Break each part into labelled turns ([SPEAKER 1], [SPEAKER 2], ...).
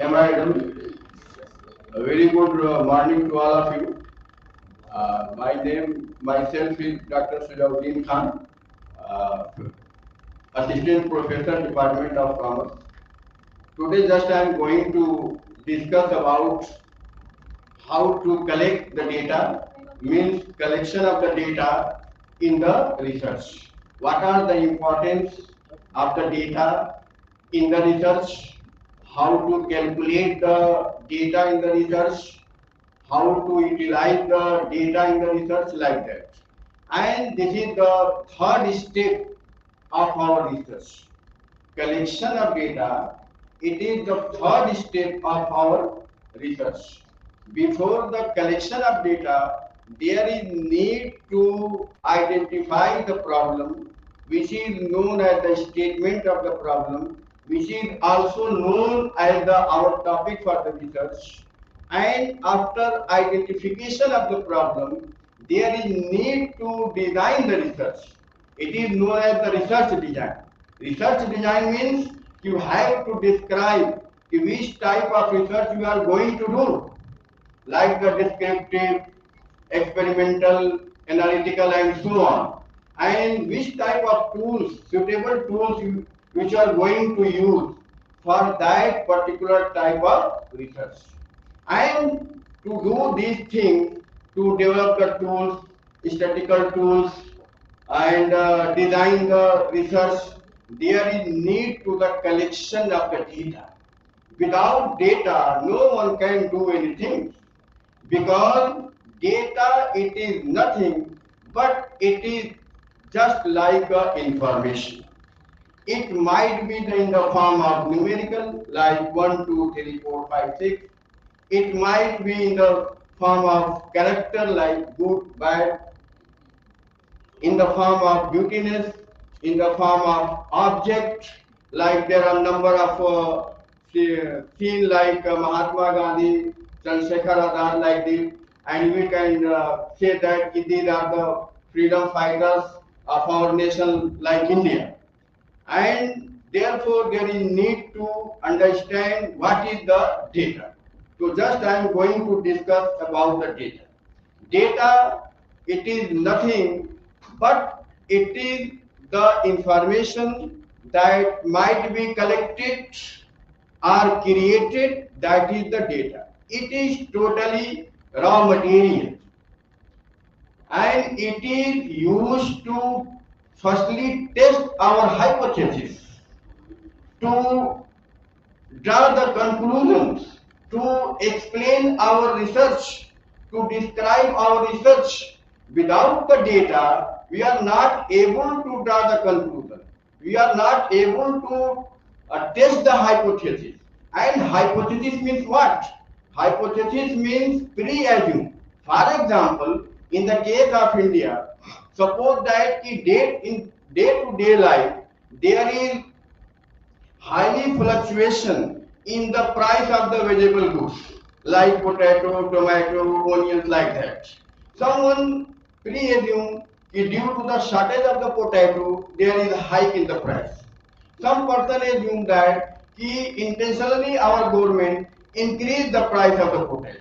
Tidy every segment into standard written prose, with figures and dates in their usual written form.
[SPEAKER 1] Am I audible? A very good morning to all of you. Myself is Dr. Shuja Uddin Khan, uh, Assistant Professor, Department of Commerce. Today, just I am going to discuss about how to collect the data, means collection of the data in the research. What are the importance of the data in the research? How to calculate the data in the research? How to utilize the data in the research, like that. And this is the third step of our research. Collection of data, it is the third step of our research. Before the collection of data, there is need to identify the problem, which is known as the statement of the problem, which is also known as our topic for the research. And after identification of the problem, there is need to design the research. It is known as the research design. Research design means you have to describe which type of research you are going to do, like the descriptive, experimental, analytical, and so on. And which type of tools, suitable tools which are going to use for that particular type of research. And to do these things, to develop the tools, statistical tools, and design the research, there is need to the collection of the data. Without data, no one can do anything, because data, it is nothing but it is just like information. It might be in the form of numerical, like 1, 2, 3, 4, 5, 6. It might be in the form of character, like good, bad, in the form of beautiness, in the form of object, like there are number of seen like Mahatma Gandhi, Chandrasekhar Azad, like this, and we can say that these are the freedom fighters of our nation, like India. And therefore there is need to understand what is the data. So just I am going to discuss about the data. Data, it is nothing but it is the information that might be collected or created, that is the data. It is totally raw material, and it is used to firstly test our hypothesis, to draw the conclusions, to explain our research, to describe our research. Without the data, we are not able to draw the conclusion. We are not able to test the hypothesis. And hypothesis means what? Hypothesis means pre-assume. For example, in the case of India, suppose that in day-to-day life, there is highly fluctuation in the price of the vegetable goods, like potato, tomato, onions, like that. Someone pre-assume due to the shortage of the potato, there is a hike in the price. Some person assume that intentionally our government increase the price of the potato.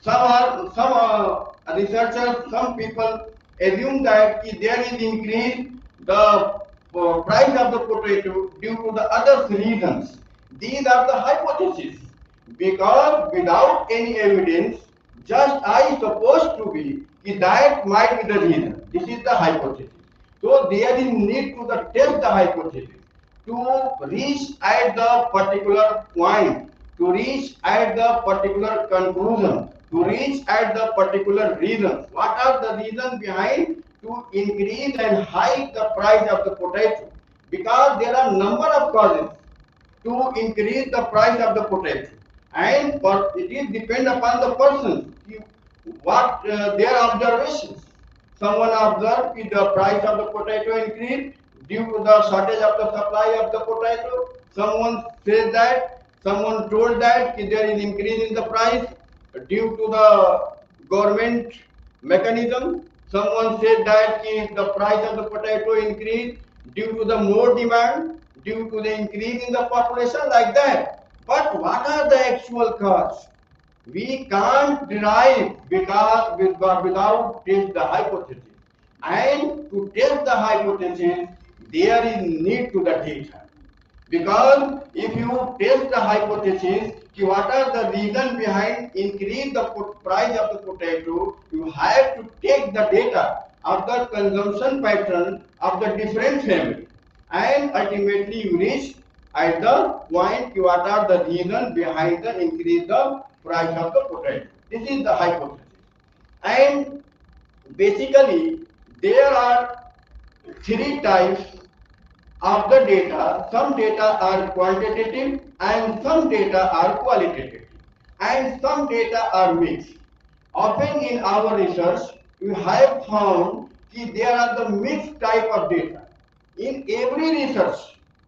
[SPEAKER 1] Some researchers, some people assume that there is increase the price of the potato due to the other reasons. These are the hypotheses, because without any evidence, just I supposed to be that might be the reason. This is the hypothesis. So there is need to test the hypothesis, to reach at the particular point, to reach at the particular conclusion, to reach at the particular reasons. What are the reasons behind to increase and hike the price of the potato? Because there are number of causes to increase the price of the potato, and it is depend upon the person, what their observations. Someone observed the price of the potato increase due to the shortage of the supply of the potato. Someone said that, someone told that there is increase in the price due to the government mechanism. Someone said that the price of the potato increase due to the more demand, due to the increase in the population, like that. But what are the actual cause? We can't derive without test the hypothesis. And to test the hypothesis, there is need to the data. Because if you test the hypothesis, what are the reason behind increase the price of the potato, you have to take the data of the consumption pattern of the different family, and ultimately you reach at the point what are the reason behind the increase the price of the potato. This is the hypothesis. And basically there are three types of the data. Some data are quantitative and some data are qualitative and some data are mixed. Often in our research we have found that there are the mixed type of data. In every research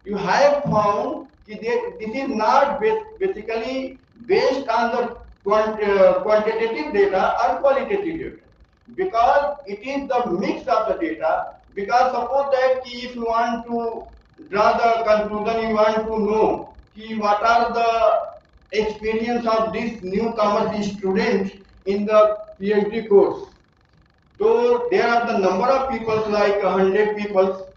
[SPEAKER 1] you have found that this is not basically based on the quantitative data or qualitative data, because it is the mix of the data. Because suppose that if you want to draw the conclusion, you want to know what are the experience of this newcomer student in the PhD course. So there are the number of people like 100 people.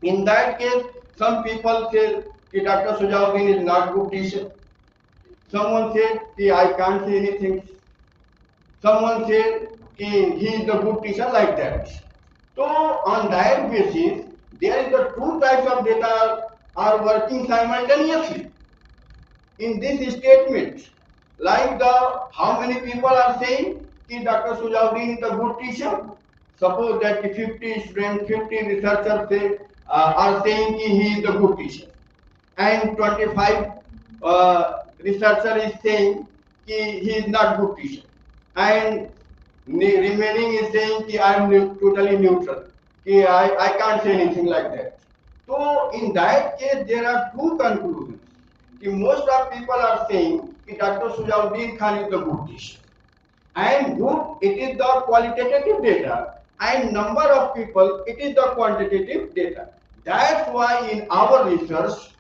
[SPEAKER 1] In that case, some people say that Dr. Shuja is not good teacher. Someone said that I can't say anything. Someone said he is the good teacher, like that. So on that basis, there is the two types of data are working simultaneously in this statement. Like the how many people are saying that Dr. Sujauddin is a good teacher. Suppose that 50 students, 50 researchers say, are saying that he is a good teacher, and 25 researcher is saying that he is not good teacher, and remaining is saying that I am totally neutral. I can't say anything like that. So in that case, there are two conclusions. Most of people are saying that Dr. Sujauddin Khan is the good teacher, and good it is the qualitative data, and number of people it is the quantitative data. That's why in our research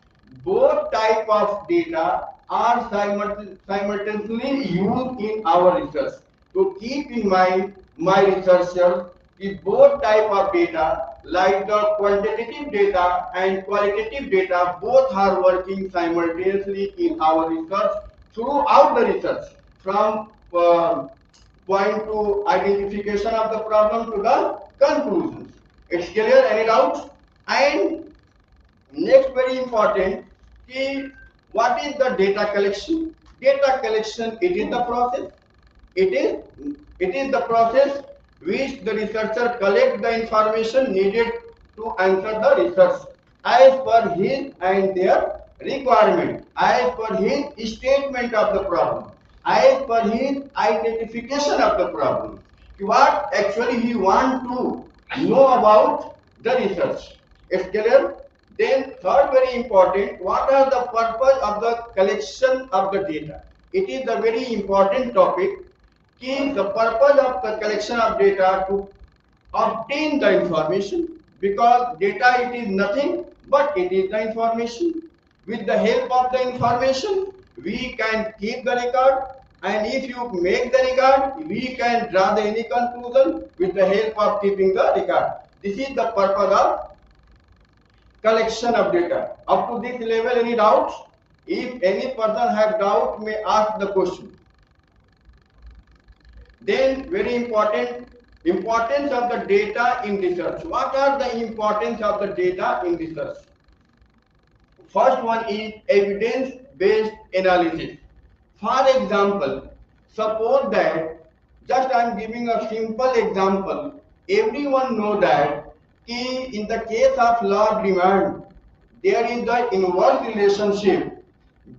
[SPEAKER 1] both type of data are simultaneously used in our research. So keep in mind, my researchers, the both type of data like the quantitative data and qualitative data both are working simultaneously in our research throughout the research, from point to identification of the problem to the conclusions. It's clear? Any doubts? And next, very important, what is the data collection? Data collection, it is the process. It is the process which the researcher collect the information needed to answer the research as per his and their requirement, as per his statement of the problem, as per his identification of the problem. What actually he want to know about the research. It's clear? Then third, very important, what are the purpose of the collection of the data? It is a very important topic. The purpose of the collection of data to obtain the information, because data it is nothing but it is the information. With the help of the information we can keep the record, and if you make the record we can draw the any conclusion with the help of keeping the record. This is the purpose of collection of data. Up to this level, any doubts? If any person have doubt, may ask the question. Then very important, importance of the data in research. What are the importance of the data in research? First one is evidence-based analysis. For example, suppose that, just I am giving a simple example. Everyone know that in the case of law of demand, there is the inverse relationship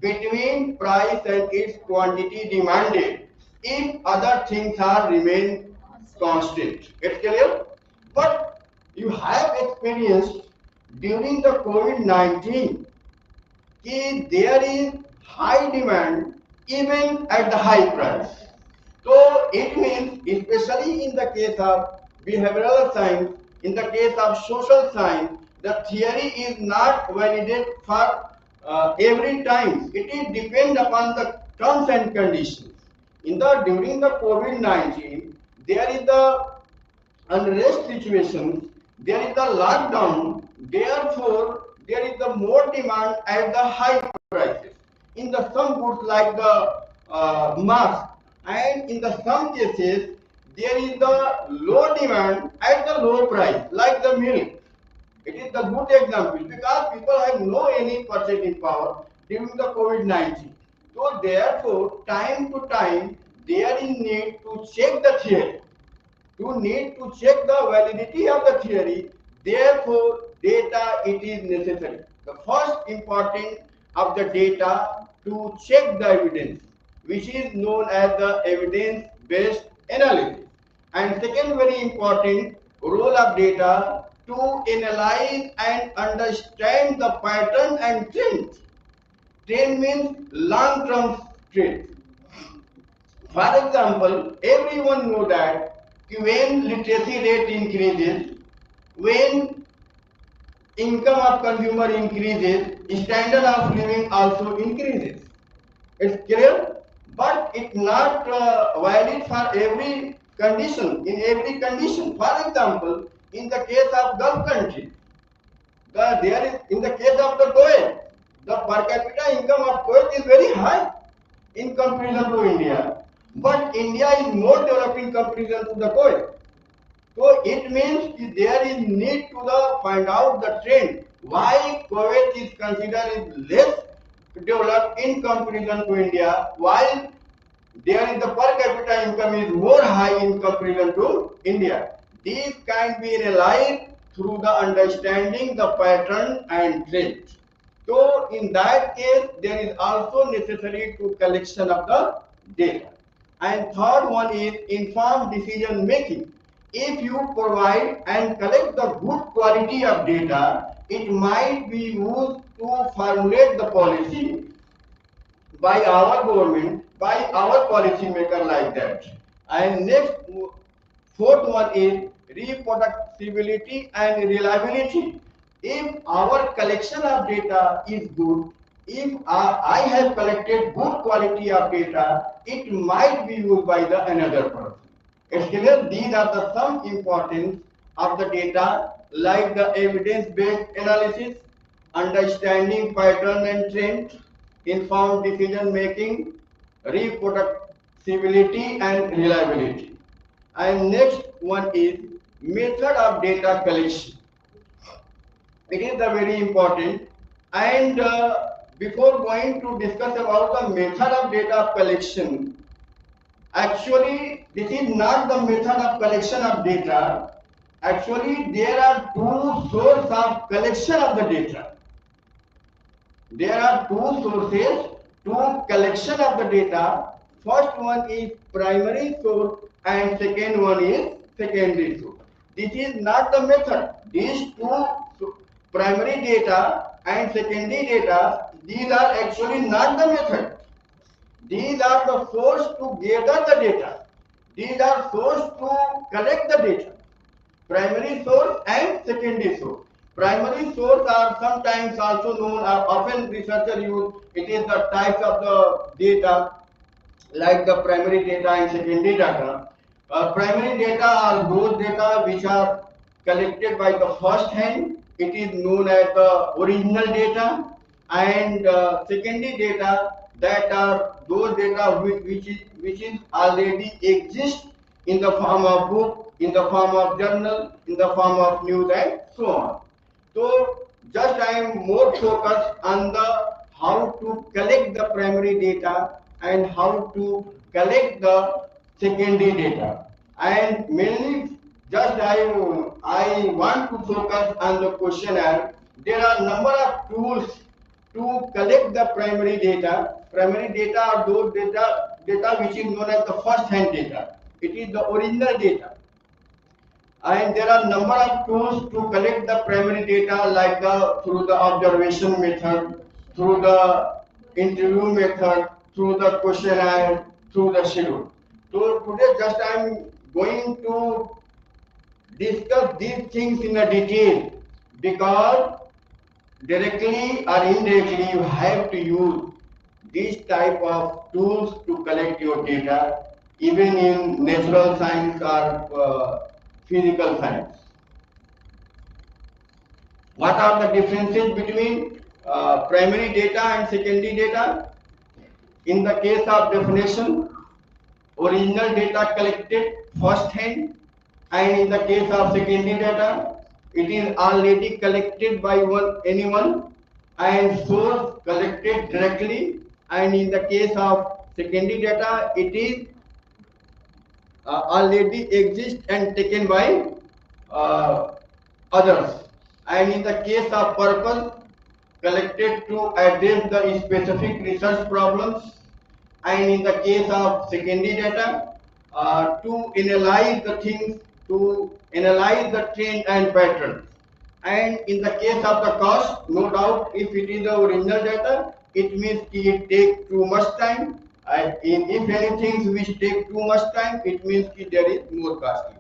[SPEAKER 1] between price and its quantity demanded if other things are remain constant. It's clear? But you have experienced during the COVID-19 there is high demand even at the high price. So it means, especially in the case of behavioral science, in the case of social science, the theory is not valid for every time. It is depend upon the terms and conditions. During the COVID-19, there is the unrest situations, there is the lockdown, therefore there is the more demand at the high prices. In the some goods like the mask, and in the some cases there is the low demand at the low price, like the milk. It is the good example because people have no any purchasing power during the COVID-19. So therefore, time to time, there is need to check the theory. You need to check the validity of the theory. Therefore, data it is necessary. The first important of the data to check the evidence, which is known as the evidence-based analysis. And second very important role of data to analyze and understand the pattern and trend. Trend means long-term trend. For example, everyone knows that when literacy rate increases, when income of consumer increases, standard of living also increases. It's clear, but it's not valid for every condition. In every condition, for example, in the case of Gulf countries, there is in the case of the Kuwait, the per capita income of Kuwait is very high in comparison to India. But India is more developed in comparison to the Kuwait. So it means there is need to find out the trend. Why Kuwait is considered less developed in comparison to India, while there is the per capita income is more high in comparison to India. These can be analyzed through the understanding the pattern and trend. So in that case, there is also necessary to collection of the data. And third one is informed decision making. If you provide and collect the good quality of data, it might be used to formulate the policy by our government, by our policy maker like that. And next, fourth one is reproducibility and reliability. If our collection of data is good, if I have collected good quality of data, it might be used by the another person. It's clear these are the some importance of the data like the evidence-based analysis, understanding pattern and trend, informed decision making, reproducibility and reliability. And next one is method of data collection. It is the very important. And before going to discuss about the method of data collection, actually this is not the method of collection of data. Actually, there are two sources of collection of the data. There are two sources to collection of the data. First one is primary source and second one is secondary source. This is not the method. These two primary data and secondary data, these are actually not the method. These are the source to gather the data. These are source to collect the data. Primary source and secondary source. Primary source are sometimes also known, or often researchers use, it is the types of the data like the primary data and secondary data. Primary data are those data which are collected by the first hand. It is known as the original data. And secondary data, that are those data which is already exist in the form of book, in the form of journal, in the form of news and so on. So just I am more focused on the how to collect the primary data and how to collect the secondary data. And mainly just I want to focus on the questionnaire. There are number of tools to collect the primary data. Primary data are those data which is known as the first hand data. It is the original data. And there are number of tools to collect the primary data like through the observation method, through the interview method, through the questionnaire, through the schedule. So today just I am going to discuss these things in a detail because directly or indirectly you have to use these type of tools to collect your data, even in natural science or physical science. What are the differences between primary data and secondary data? In the case of definition, original data collected first hand, and in the case of secondary data, it is already collected by anyone and source collected directly, and in the case of secondary data, it is already exist and taken by uh, others, and in the case of purpose, collected to address the specific research problems, and in the case of secondary data, to analyze the things, to analyze the trend and patterns. And in the case of the cost, no doubt, if it is the original data, it means it take too much time. If anything which take too much time, it means there is more costly.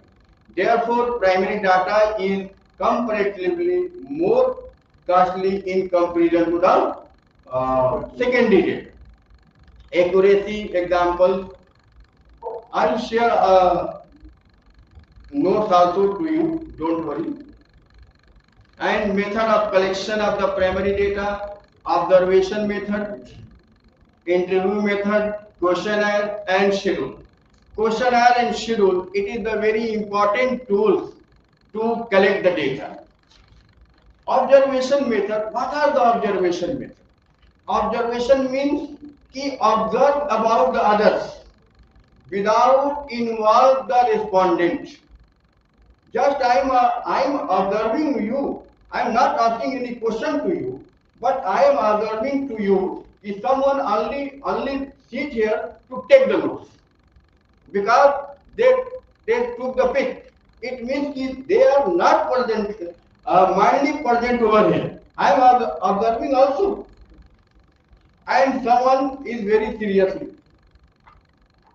[SPEAKER 1] Therefore, primary data is comparatively more costly in comparison to the secondary data. Accuracy example, I will share notes also to you, don't worry. And method of collection of the primary data, observation method, interview method, questionnaire and schedule. Questionnaire and schedule, it is the very important tools to collect the data. Observation method, what are the observation method? Observation means ki observe about the others without involve the respondent. Just I'm observing you. I'm not asking any question to you, but I am observing to you. If someone only sit here to take the notes because they took the pic, it means they are not present, mindly present over here. I am observing also, and someone is very seriously.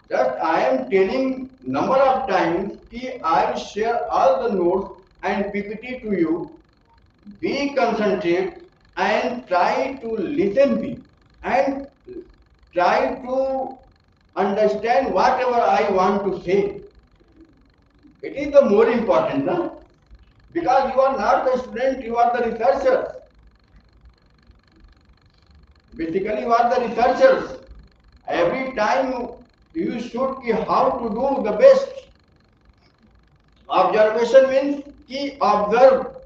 [SPEAKER 1] Just I am telling number of times कि I will share all the notes and PPT to you. Be concentrate and try to listen me and try to understand whatever I want to say. It is the more important, no? Because you are not the student, you are the researchers. Basically, you are the researchers. Every time you should be how to do the best. Observation means ki observe.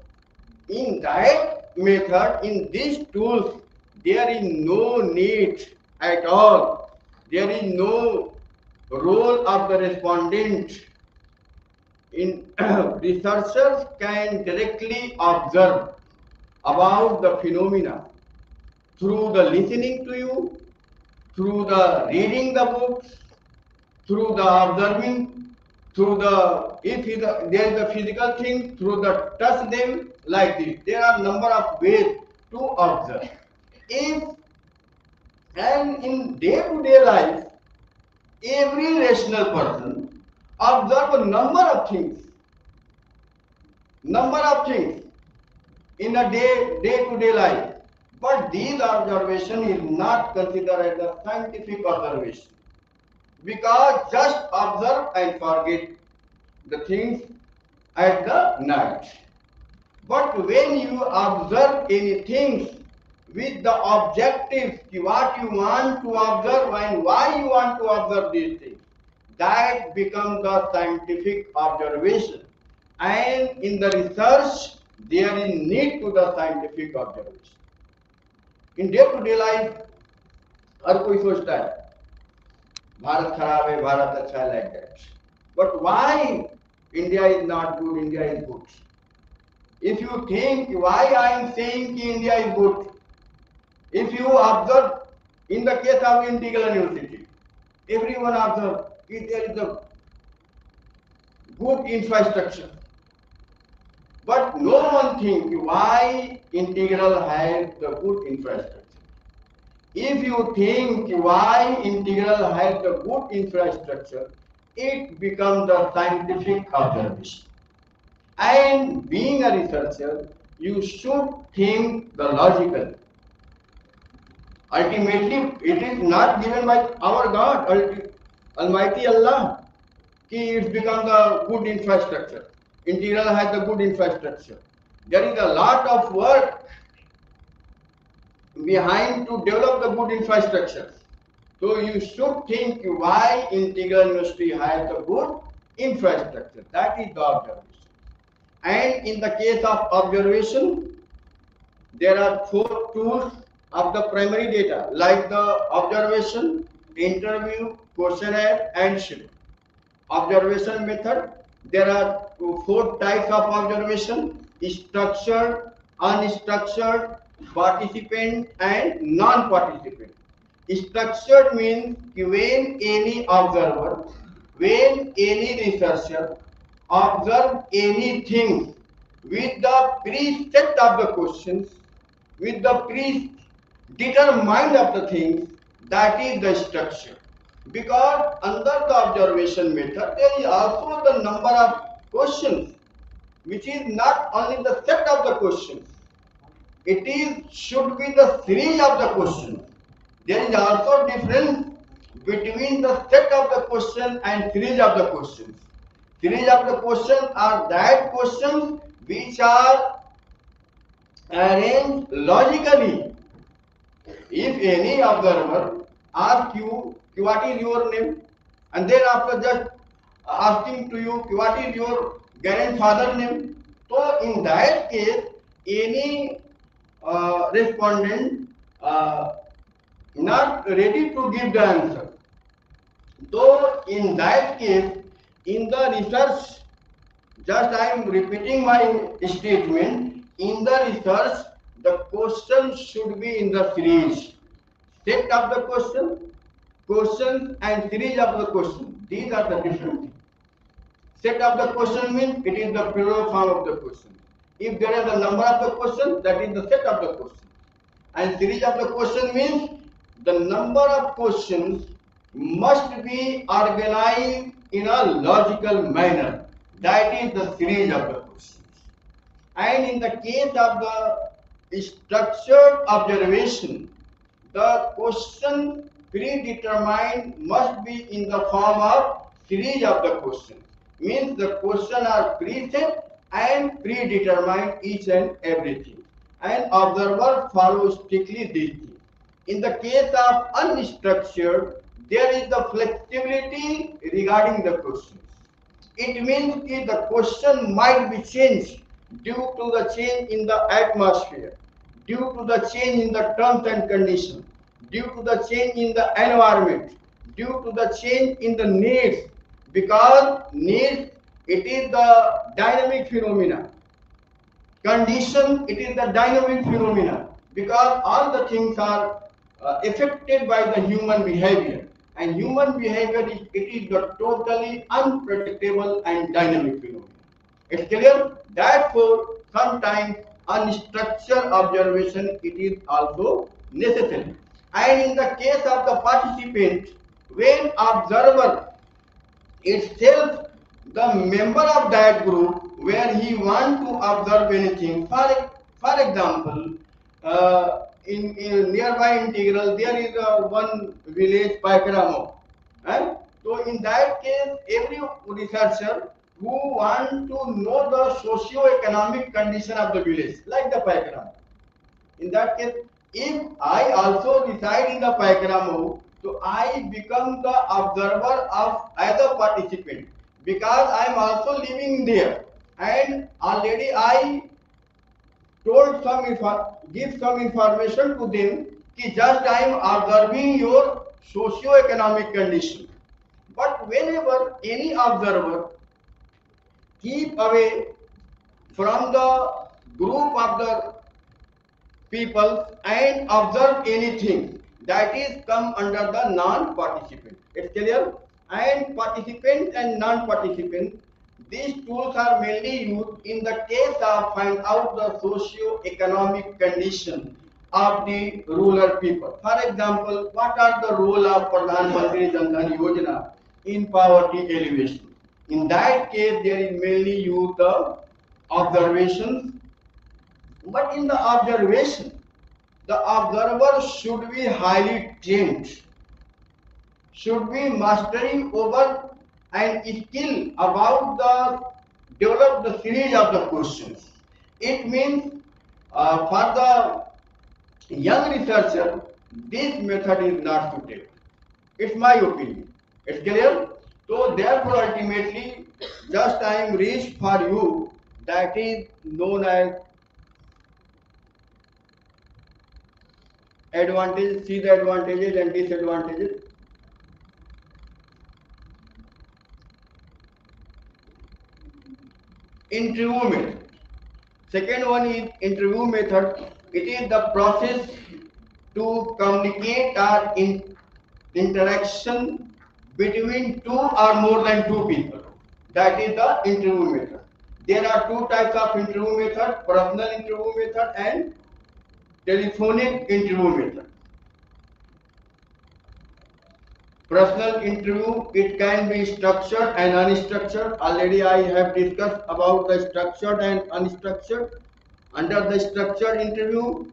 [SPEAKER 1] In that method, in these tools, there is no need at all. There is no role of the respondent. In researchers can directly observe about the phenomena through the listening to you, through the reading the books, through the observing, through the there is a physical thing, through the touch them like this. There are number of ways to observe. If and in day-to-day life, every rational person observe a number of things in a day-to-day life. But these observation is not considered as a scientific observation, because just observe and forget the things at the night. But when you observe anything with the objective, what you want to observe and why you want to observe these things, that becomes the scientific observation. And in the research, there is need to the scientific observation. In day-to-day life, हर कोई सोचता है भारत खराब है, भारत अच्छा है, like that. But why India is not good, India is good? If you think why I am saying India is good, if you observe in the case of Integral University, everyone observe if there is a good infrastructure. But no one thinks why Integral has the good infrastructure. If you think why Integral has the good infrastructure, it becomes the scientific observation. And being a researcher, you should think the logical. Ultimately, it is not given by our God, Almighty Allah. It's become the good infrastructure. Integral has the good infrastructure. There is a lot of work behind to develop the good infrastructure. So you should think why Integral University has a good infrastructure. That is the observation. And in the case of observation, there are 4 tools of the primary data, like the observation, interview, questionnaire, and schedule. Observation method, there are 4 types of observation: structured, unstructured, participant, and non-participant. Structured means when any observer, when any researcher observe anything with the preset of the questions, with the predetermined of the things, that is the structure. Because under the observation method, there is also the number of questions, which is not only the set of the questions, it is should be the series of the questions. There is also difference between the set of the question and series of the questions. Series of the questions are that questions which are arranged logically. If any observer asks you, what is your name? And then after just asking to you, what is your grandfather's name? So in that case, any respondent not ready to give the answer. Though in that case, in the research, just I am repeating my statement, in the research, the question should be in the series. Set of the question, questions and series of the question. These are the different things. Set of the question means it is the plural form of the question. If there is a number of the question, that is the set of the question. And series of the question means the number of questions must be organized in a logical manner. That is the series of the questions. And in the case of the structured observation, the question predetermined must be in the form of series of the question. Means the question are preset and predetermined each and everything. And observer follows strictly these things. In the case of unstructured, there is the flexibility regarding the questions. It means that the question might be changed due to the change in the atmosphere, due to the change in the terms and conditions, due to the change in the environment, due to the change in the needs. Because needs, it is the dynamic phenomena. Condition, it is the dynamic phenomena. Because all the things are affected by the human behavior. And human behavior, it is the totally unpredictable and dynamic phenomenon. It's clear? Therefore, sometimes unstructured observation, it is also necessary. And in the case of the participant, when observer itself, the member of that group, where he want to observe anything, for example, in nearby Integral, there is one village, Paikaramo. So in that case, every researcher who want to know the socio-economic condition of the village, like the Paikaramo. In that case, if I also reside in the Paikaramo, so I become the observer of as a participant, because I am also living there, and already I told give some information to them कि just I am observing your socio-economic condition. But whenever any observer keep away from the group of the people and observe anything, that is come under the non-participant. It's clear? And participant and non-participant, these tools are mainly used in the case of find out the socio-economic condition of the rural people. For example, what are the role of Pradhan Mantri Jan Dhan Yojana in poverty alleviation? In that case, there is mainly used the observations But in the observation, the observer should be highly trained, should be mastering over and skill about the develop the series of the questions. It means for the young researcher, this method is not suitable. It's my opinion. It's clear? So therefore ultimately just I am reached for you that is known as advantages, see the advantages and disadvantages. Interview method. Second one is interview method. It is the process to communicate or interaction between two or more than two people. That is the interview method. There are two types of interview method: personal interview method and telephonic interview method. Personal interview, it can be structured and unstructured. Already I have discussed about the structured and unstructured. Under the structured interview,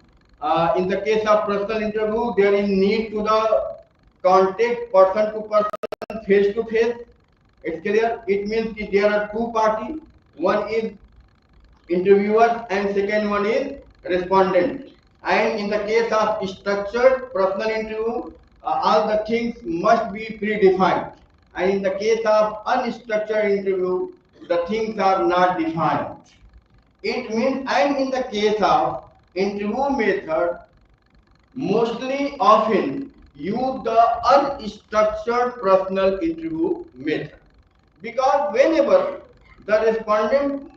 [SPEAKER 1] in the case of personal interview, there is need to the contact person to person, face to face. It's clear. It means that there are two parties. One is interviewer and second one is respondent. And in the case of structured personal interview, all the things must be predefined. And in the case of unstructured interview, the things are not defined. It means, and in the case of interview method, mostly often use the unstructured personal interview method. Because whenever the respondent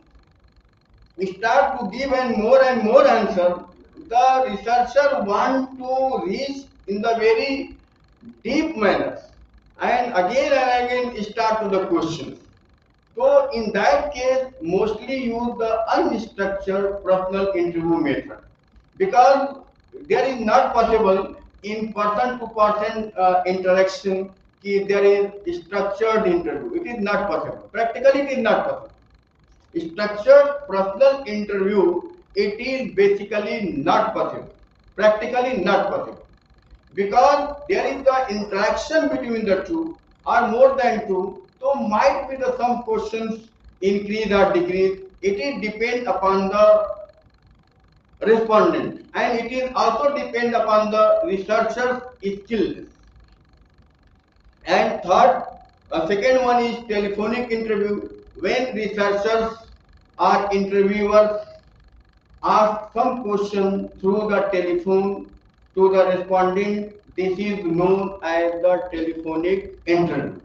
[SPEAKER 1] start to give and more answer, the researcher want to reach in the very deep manner and again start to the questions. So in that case, mostly use the unstructured personal interview method because there is not possible in person to person interaction. There is structured interview. It is not possible. Practically, it is not possible. Structured personal interview, it is basically not possible. Practically not possible. Because there is the interaction between the two or more than two, so might be the some questions increase or decrease. It is depend upon the respondent and it is also depend upon the researcher's skills. And third, second one is telephonic interview. When researchers or interviewers ask some question through the telephone to the respondent, this is known as the telephonic interview.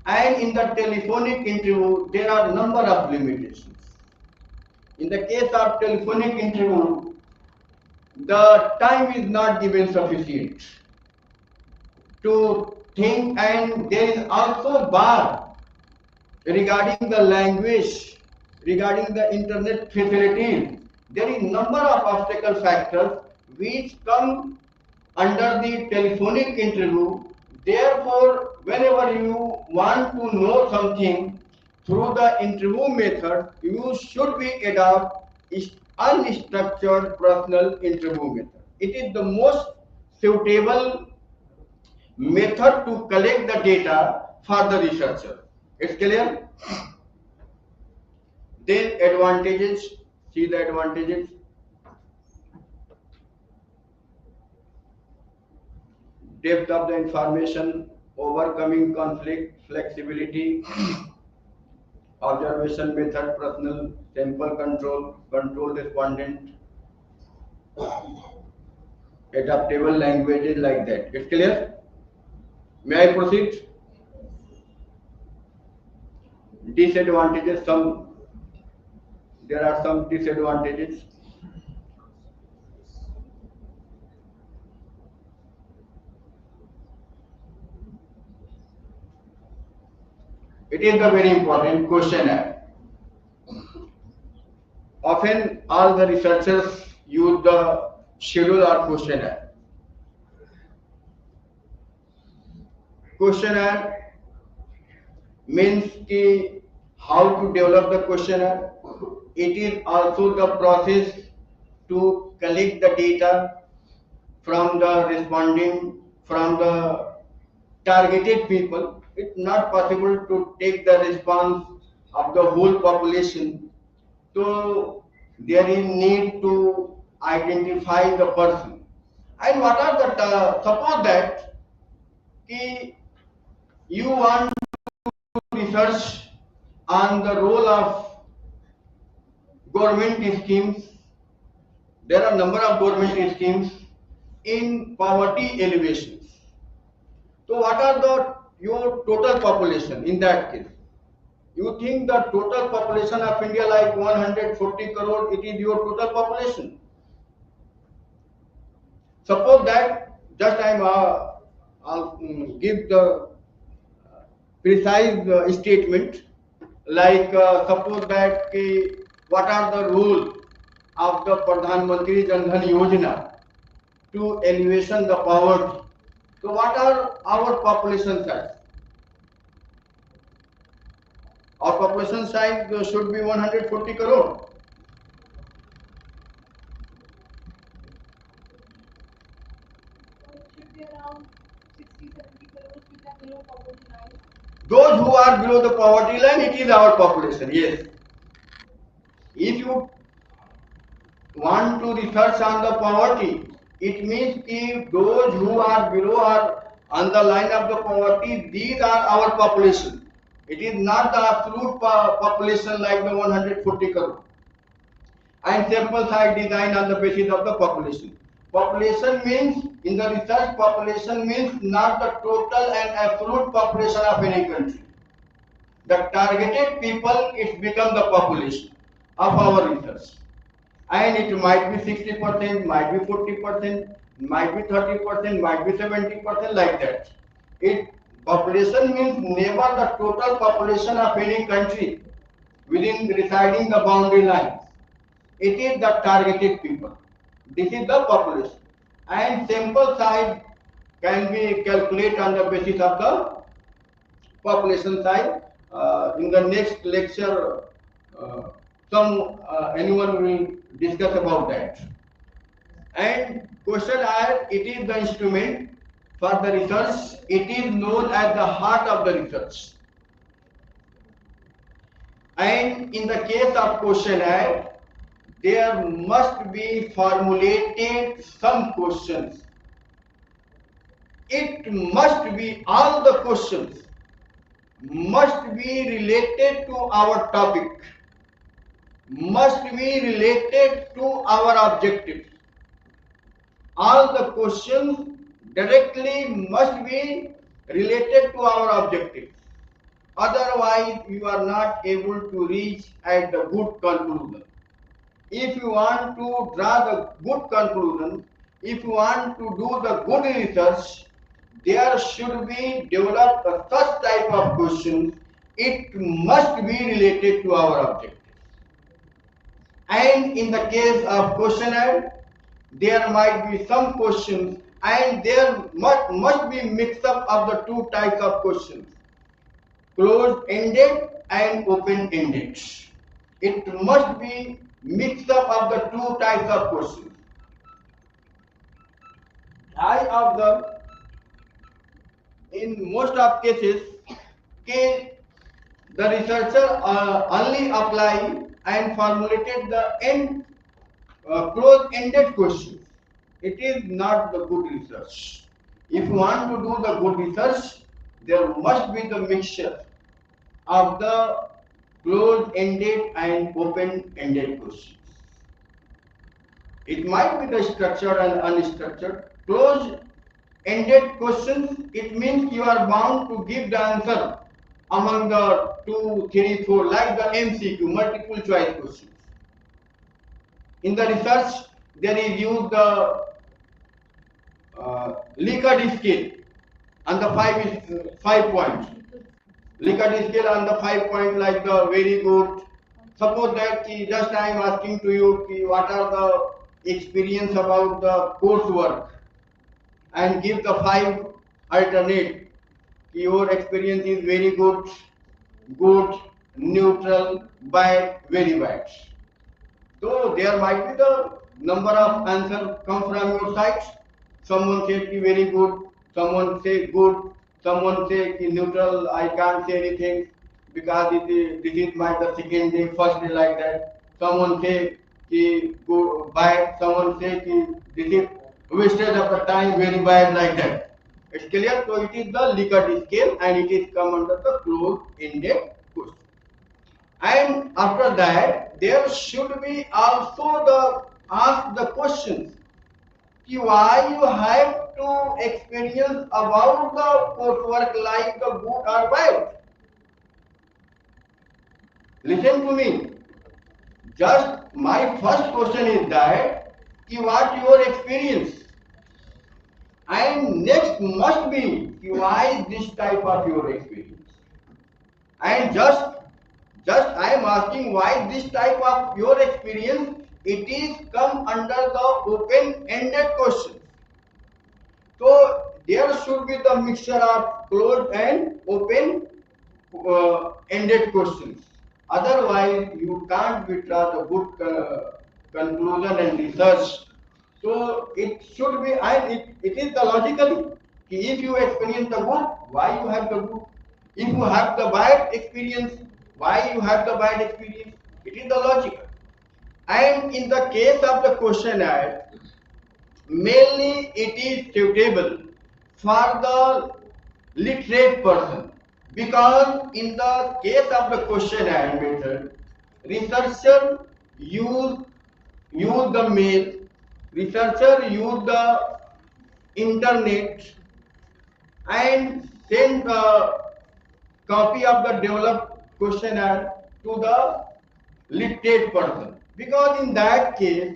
[SPEAKER 1] And in the telephonic interview, there are number of limitations. In the case of telephonic interview, the time is not given sufficient to think, and there is also bar regarding the language, regarding the internet facilities. There is number of obstacle factors which come under the telephonic interview. Therefore, whenever you want to know something through the interview method, you should be adopt unstructured personal interview method. It is the most suitable method to collect the data for the researcher. It's clear? Then advantages, see the advantages. Depth of the information, overcoming conflict, flexibility, observation method, personal sample control, control respondent, adaptable languages like that. It's clear? May I proceed? Disadvantages, there are some disadvantages. It is a very important questionnaire. Often all the researchers use the schedule or questionnaire. Questionnaire means how to develop the questionnaire. It is also the process to collect the data from the responding, from the targeted people. It's not possible to take the response of the whole population. So there is need to identify the person. And what are the suppose that you want to research on the role of government schemes. There are number of government schemes in poverty alleviations. So what are the your total population in that case? You think the total population of India like 140 crore, it is your total population. Suppose that just I'll give the precise statement like suppose that what are the rule of the Pradhan Mantri Jan Dhan Yojana to elevation the poverty. So what are our population size? Our population size should be 140 crore.
[SPEAKER 2] It should be around 60-70 crores which are below poverty line.
[SPEAKER 1] Those who are below the poverty line, it is our population, yes. If you want to research on the poverty, it means if those who are below or on the line of the poverty, these are our population. It is not the absolute population like the 140 crore. And sample size design on the basis of the population. Population means, in the research, population means not the total and absolute population of any country. The targeted people, it becomes the population of our research. And it might be 60%, might be 40%, might be 30%, might be 70%, like that. It population means never the total population of any country within residing the boundary lines. It is the targeted people. This is the population. And sample size can be calculated on the basis of the population size. In the next lecture, anyone will discuss about that. And questionnaire, it is the instrument for the research. It is known as the heart of the research. And in the case of questionnaire, there must be formulated some questions. It must be, all the questions must be related to our topic, must be related to our objectives. All the questions directly must be related to our objectives. Otherwise, you are not able to reach at the good conclusion. If you want to draw the good conclusion, if you want to do the good research, there should be developed such type of questions. It must be related to our objectives. And in the case of questionnaire, there might be some questions, and there must be mix up of the two types of questions, closed-ended and open-ended. It must be mixed up of the two types of questions. I observe in most of cases, the researcher only apply and formulated the close-ended questions. It is not the good research. If you want to do the good research, there must be the mixture of the closed-ended and open-ended questions. It might be the structured and unstructured. Closed-ended questions, it means you are bound to give the answer among the 2, 3, 4, like the MCQ, multiple choice questions. In the research, there is used the Likert scale on the five points. Likert scale on the 5 points, like the very good. Suppose that just I am asking to you what are the experience about the coursework, and give the 5 alternate. Your experience is very good, good, neutral, bad, very bad. So there might be the number of answers come from your side. Someone said ki very good, someone say good, someone say ki neutral. I can't say anything because this is my the second day, first day like that. Someone say ki good, bad. Someone say ki this is wastage of the time, very bad like that. It's clear. So it is the Likert scale and it is come under the closed-ended question. And after that, there should be also the ask the questions. Why you have to experience about the coursework like the good or bad? Listen to me. Just my first question is that what your experience? And next must be why this type of your experience? And just I am asking why this type of your experience, it is come under the open-ended question. So there should be the mixture of closed and open ended questions. Otherwise, you can't withdraw the good conclusion and research. So it should be, and it is the logically. If you experience the good, why you have the good? If you have the bad experience, why you have the bad experience? It is the logical. And in the case of the questionnaire, mainly it is suitable for the literate person because in the case of the questionnaire method, researcher use the mail, researcher use the internet and send the copy of the developed questionnaire to the literate person because in that case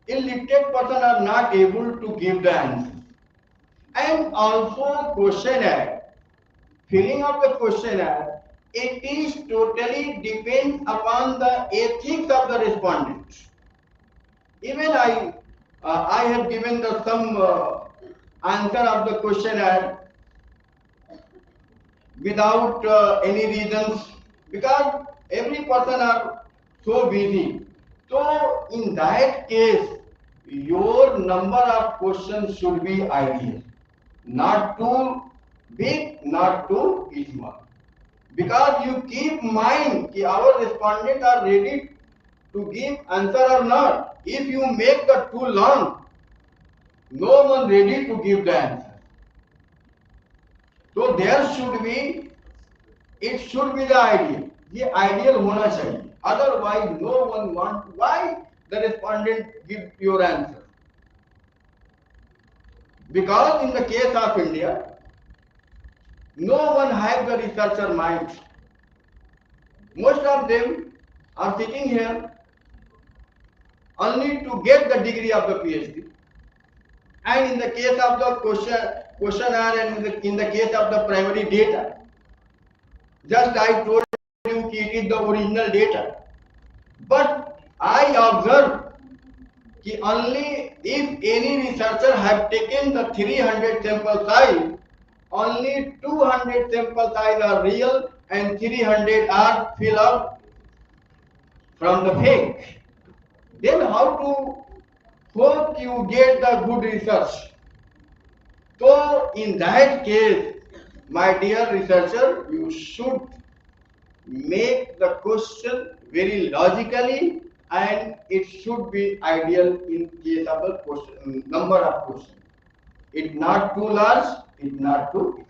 [SPEAKER 1] illiterate person are not able to give the answer. And also questionnaire, filling of the questionnaire, it is totally depends upon the ethics of the respondent. Even I have given the some answer of the questionnaire without any reasons because every person are so busy. So in that case, your number of questions should be ideal, not too big, not too small. Because you keep mind that our respondents are ready to give answer or not. If you make the too long, no one ready to give the answer. So there should be, it should be the ideal. ये ideal होना चाहिए. Otherwise, no one want. Why the respondent give your answer? Because in the case of India, no one has the researcher mind. Most of them are sitting here only to get the degree of the PhD. And in the case of the questionnaire and in the case of the primary data, just I told you it is the original data. But I observe that only if any researcher have taken the 300 sample size, only 200 sample size are real and 300 are fill up from the fake. Then how to hope you get the good research? So in that case, my dear researcher, you should make the question very logically and it should be ideal in case of a question, number of questions. It's not too large, it's not too,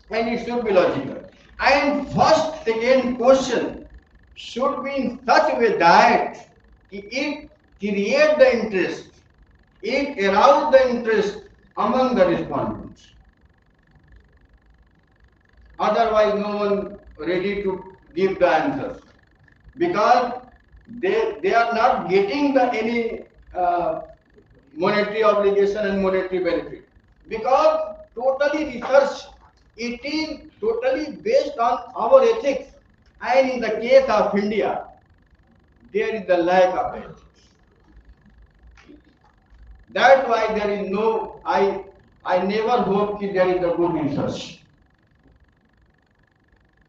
[SPEAKER 1] and it should be logical. And first, second question should be in such a way that it create the interest, it arouse the interest among the respondents. Otherwise, no one ready to give the answers because they are not getting the any monetary obligation and monetary benefit because totally research it is totally based on our ethics, and in the case of India there is the lack of ethics. That's why there is no, I never hope that there is a good research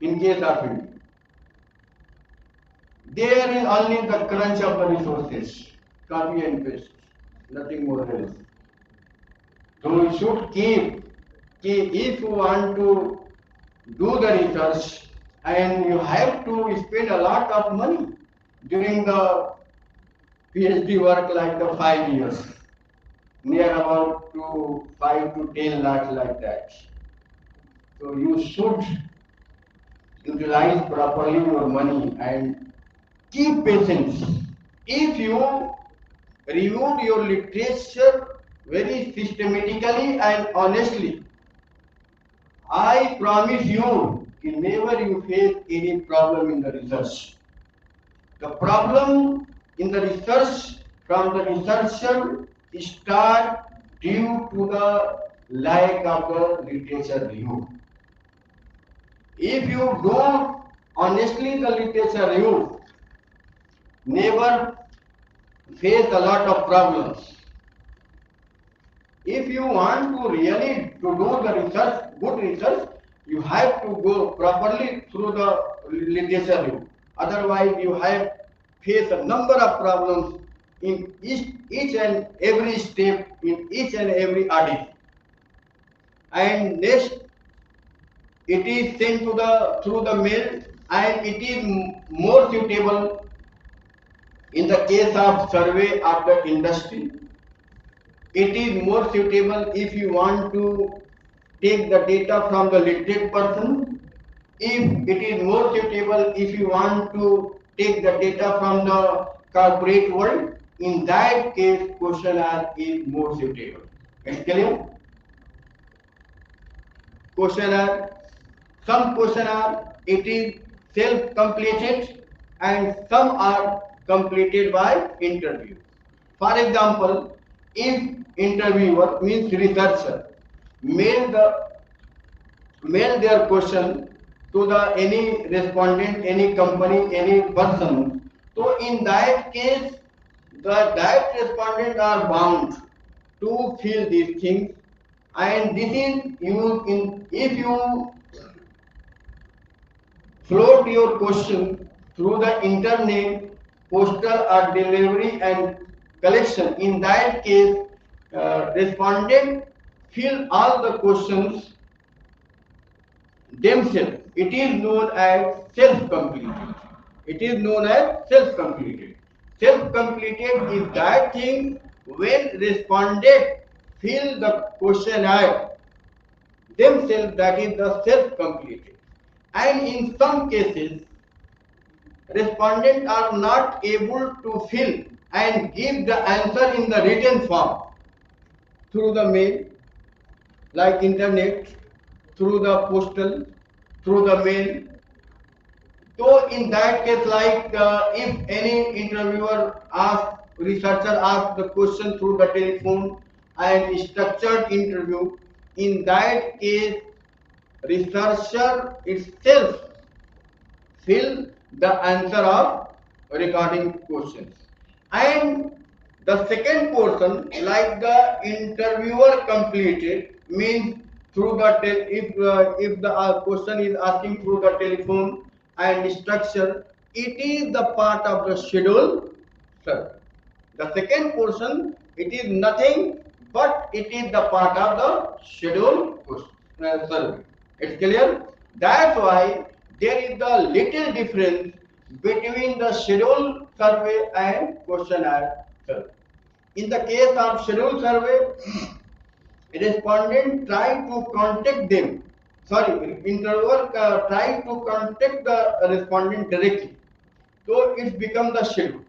[SPEAKER 1] in case of India. There is only the crunch of the resources. copy and paste, nothing more else. So you should keep if you want to do the research and you have to spend a lot of money during the PhD work like the 5 years, near about to 5 to 10 lakhs like that. So you should utilize properly your money and keep patience. If you reviewed your literature very systematically and honestly, I promise you, never you face any problem in the research. The problem in the research from the researcher start due to the lack of the literature review. If you do honestly the literature review, never face a lot of problems. If you want to really to do the research, good research, you have to go properly through the literature review. Otherwise, you have face a number of problems in each and every step, in each and every audit. And next, it is sent to the through the mail, and it is more suitable in the case of survey of the industry. It is more suitable if you want to take the data from the literate person. If it is more suitable if you want to take the data from the corporate world, in that case questionnaire is more suitable. It's clear? Questionnaire, some questionnaire it is self-completed and some are completed by interview. For example, if interviewer means researcher mail their question to the any respondent, any company, any person, so in that case that respondent are bound to fill these things, and this is used in if you float your question through the internet, postal or delivery and collection. In that case, respondent fill all the questions themselves. It is known as self-completed. It is known as self-completed. Self-completed is that thing when respondent fill the questionnaire themselves, that is the self-completed. And in some cases, respondents are not able to fill and give the answer in the written form through the mail, like internet, through the postal, through the mail. So in that case, like if any interviewer asks, researcher asks the question through the telephone and structured interview, in that case, researcher itself fill the answer of recording questions. And the second portion, like the interviewer completed, means through the if the question is asking through the telephone and structure, it is the part of the schedule survey. The second portion, it is nothing but it is the part of the schedule survey. It's clear? That's why there is a little difference between the schedule survey and questionnaire survey. In the case of schedule survey, respondent try to contact them. Sorry, interviewer try to contact the respondent directly. So it becomes the schedule.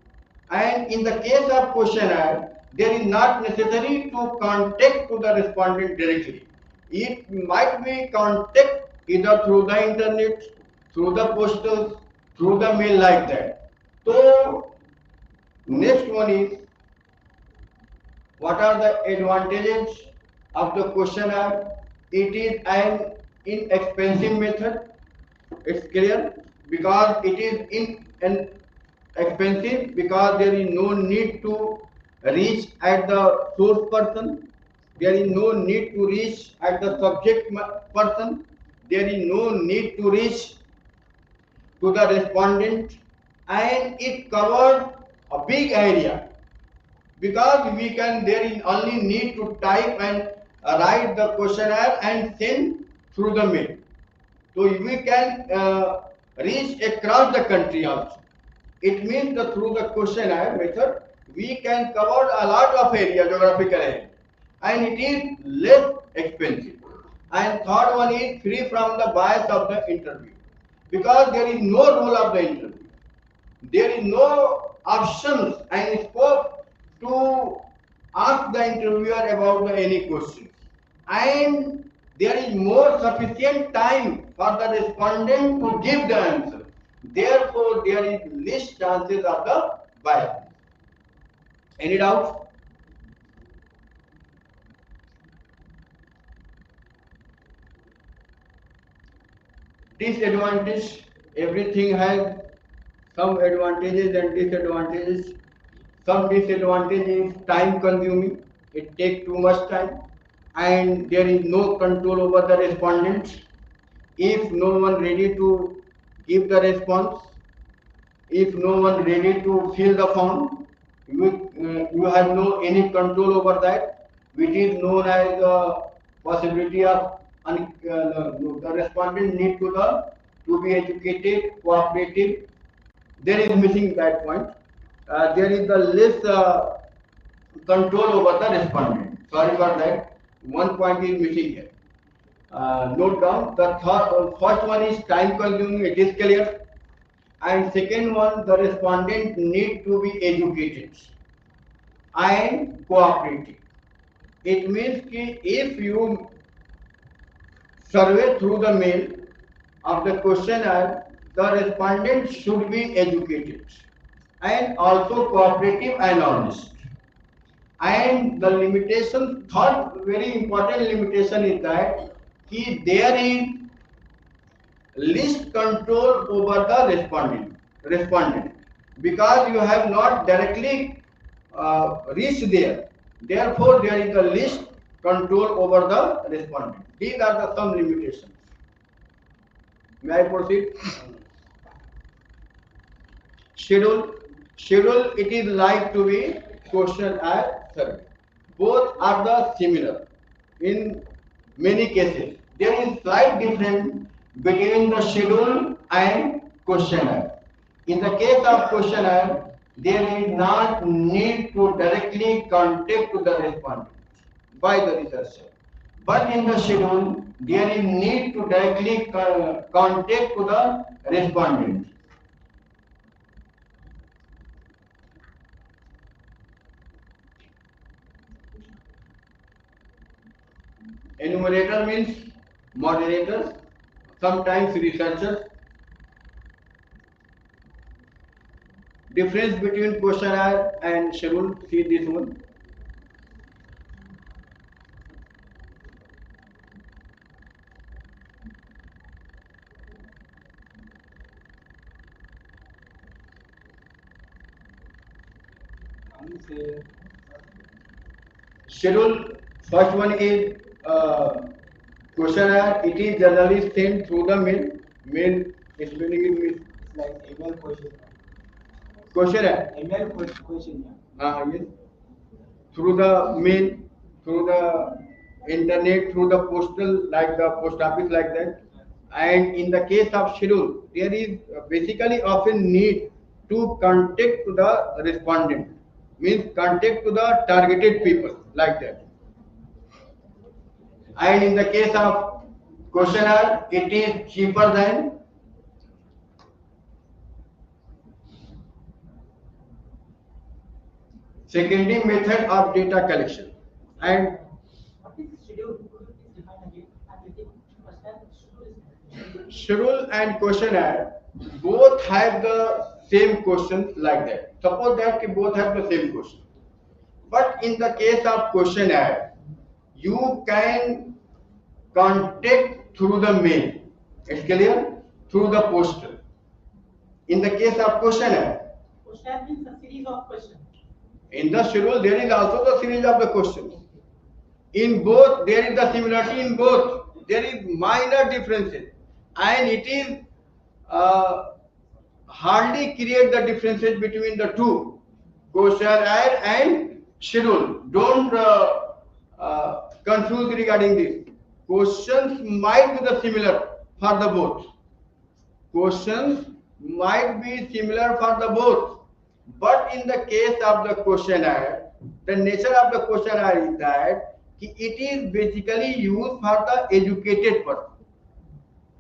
[SPEAKER 1] And in the case of questionnaire, there is not necessary to contact to the respondent directly. It might be contact either through the internet, through the postals, through the mail like that. So next one is what are the advantages of the questionnaire? It is an inexpensive method. It's clear because it is inexpensive because there is no need to reach at the source person. There is no need to reach at the subject person. There is no need to reach to the respondent, and it covers a big area. because we can, there is only need to type and write the questionnaire and send through the mail. So we can reach across the country also. It means that through the questionnaire method, we can cover a lot of area, geographical area, and it is less expensive. And third one is free from the bias of the interview, because there is no rule of the interview. There is no options and scope to ask the interviewer about any questions, and there is more sufficient time for the respondent to give the answer. Therefore, there is less chances of the bias. Any doubt? Disadvantage. Everything has some advantages and disadvantages. Some disadvantage is time consuming. It takes too much time, and there is no control over the respondent. If no one ready to give the response, if no one ready to fill the form, you have no any control over that, which is known as the possibility of the respondent need to be educated, cooperative. There is missing that point. There is the less control over the respondent. Sorry for that. One point is missing here. Note down. The first one is time consuming. It is clear. And second one, the respondent need to be educated and cooperative. It means कि if you survey through the mail of the questionnaire, the respondent should be educated and also cooperative and honest. And the limitation, third very important limitation is that there is least control over the respondent, because you have not directly reached there. Therefore, there is the least control over the respondent. These are the some limitations. May I proceed? Schedule. Schedule, it is like to be questionnaire survey. Both are the similar in many cases. There is slight difference between the schedule and questionnaire. In the case of questionnaire, there is not need to directly contact to the respondent by the researcher. But in the schedule, there is need to directly contact to the respondent. Enumerator means moderators, sometimes researchers. Difference between questionnaire and schedule, see this one. Schedule, first one is questionnaire. It is generally sent through the mail. Mail spelling is
[SPEAKER 3] like email question.
[SPEAKER 1] questionnaire.
[SPEAKER 3] Email question.
[SPEAKER 1] Yes. Through the mail, through the internet, through the postal, like the post office, like that. And in the case of schedule, there is basically often need to contact to the respondent, means contact to the targeted people, like that. And in the case of questionnaire, it is cheaper than secondary method of data collection. And
[SPEAKER 3] What is schedule? Could you please define again? I'm getting understand schedule is
[SPEAKER 1] schedule and questionnaire both have the same questions, like that. Suppose that कि both have the same question. But in the case of questionnaire, you can contact through the mail. It's clear? Through the postal. In the case of questionnaire,
[SPEAKER 3] question means a series of questions.
[SPEAKER 1] in the schedule there is also the series of the questions. In both, there is the similarity in both. There is minor differences, and it is hardly create the differences between the two, questionnaire and schedule. Don't confuse regarding this. Questions might be the similar for the both. Questions might be similar for the both, but in the case of the questionnaire, the nature of the questionnaire is that it is basically used for the educated person,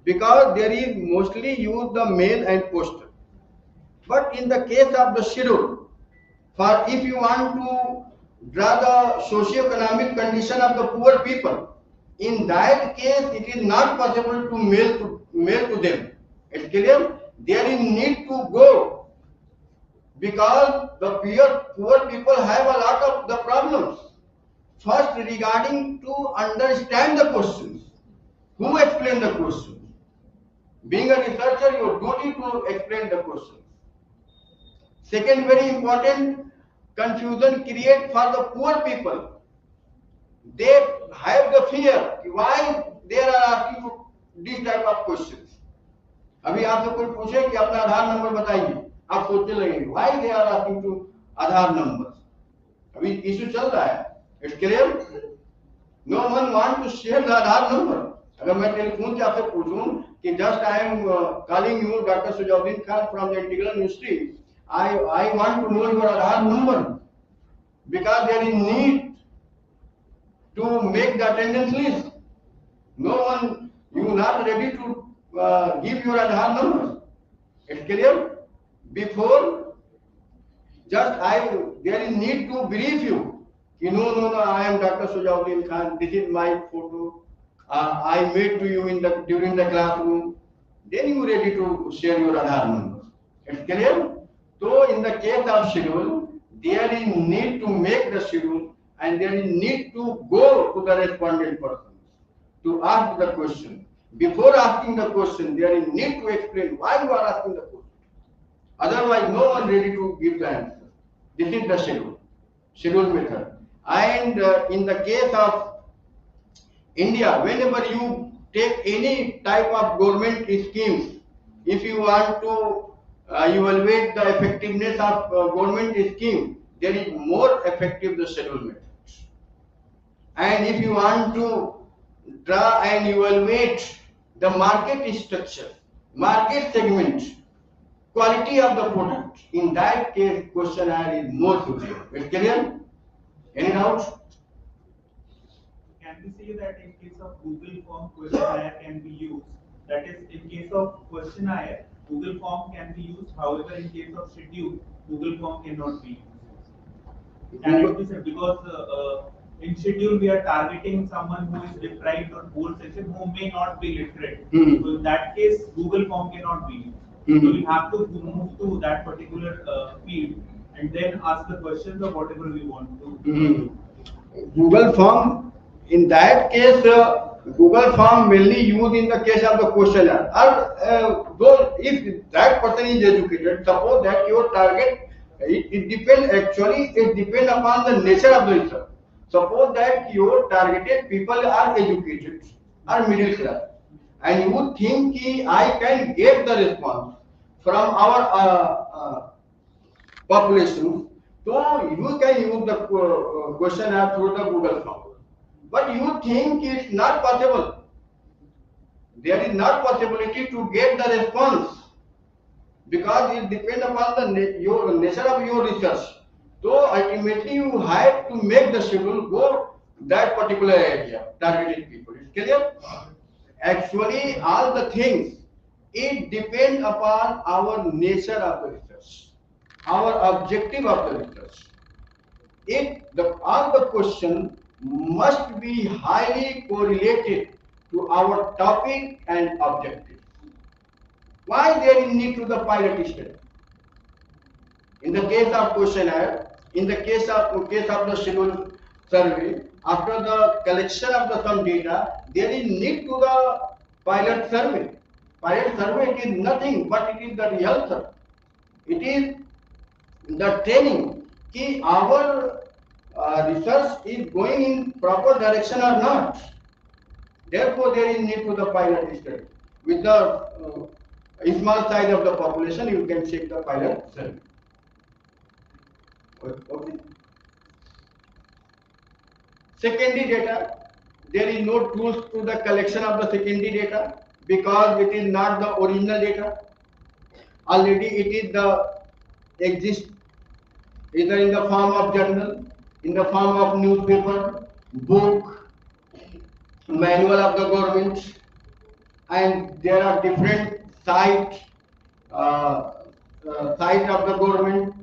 [SPEAKER 1] because there is mostly used the mail and postal. But in the case of the schedule, for if you want to draw the socio-economic condition of the poor people, in that case it is not possible to mail to them. It's clear? There is need to go, because the poor people have a lot of the problems. First, regarding to understand the questions. Who explain the questions? Being a researcher, your duty to explain the questions. Second, very important, confusion create for the poor people. They have the fear why they are asking this type of questions. अभी आपसे कोई पूछे कि अपना आधार number बताइए, आप सोचने लगेंगे why they are asking to Aadhaar number. अभी इशू चल रहा है. It's clear? No one want to share the Aadhaar number. अगर मैं टेलीफोन से आपसे पूछूं कि just I am calling you Dr. Shuja Khan from the Integral University, I want to know your Aadhaar number, because there is need to make the attendance list. No one, you are not ready to give your Aadhaar number. It's clear? Before, just there is need to brief you. No, I am Dr. Shuja Khan. This is my photo. I made to you during the classroom. Then you are ready to share your Aadhaar number. It's clear? So in the case of schedule, there is need to make the schedule, and there is need to go to the respondent persons to ask the question. Before asking the question, there is need to explain why you are asking the question. Otherwise, no one ready to give the answer. This is the schedule method. And in the case of India, whenever you take any type of government schemes, if you want to evaluate the effectiveness of government scheme, there is more effective the schedule method. And if you want to draw and evaluate the market structure, market segment, quality of the product, in that case questionnaire is more superior. It's clear? Any doubts?
[SPEAKER 4] Can we say that in case of Google form, questionnaire can be used? That is, in case of questionnaire, Google form can be used. However, in case of schedule, Google form cannot be used. Can it be said? Because in schedule we are targeting someone who is deprived or poor section, who may not be literate. So in that case, Google form cannot be used. So we have to move to that particular field and then ask the questions of whatever we want to.
[SPEAKER 1] Google form, in that case, Google form mainly used in the case of the questionnaire. Or though if that person is educated, suppose that your target, it depends upon the nature of the research. Suppose that your targeted people are educated, are middle class, and you think I can get the response from our population, so you can use the questionnaire through the Google form. But you think it's not possible. There is not possibility to get the response, because it depends upon your nature of your research. So ultimately you have to make the schedule go that particular area, targeted people. It's clear? Actually, all the things, it depends upon our nature of the research, our objective of the research. All the question must be highly correlated to our topic and objective. Why there is need to the pilot study? In the case of questionnaire, in the case of the schedule survey, after the collection of the some data, there is need to the pilot survey. Pilot survey, it is nothing but it is the real survey. It is the training कि our research is going in proper direction or not. Therefore, there is need to the pilot study. With the small size of the population, you can check the pilot survey. Okay. Secondary data, there is no tools to the collection of the secondary data because it is not the original data. Already it is the exist either in the form of journal, in the form of newspaper, book, manual of the government, and there are different sites site of the government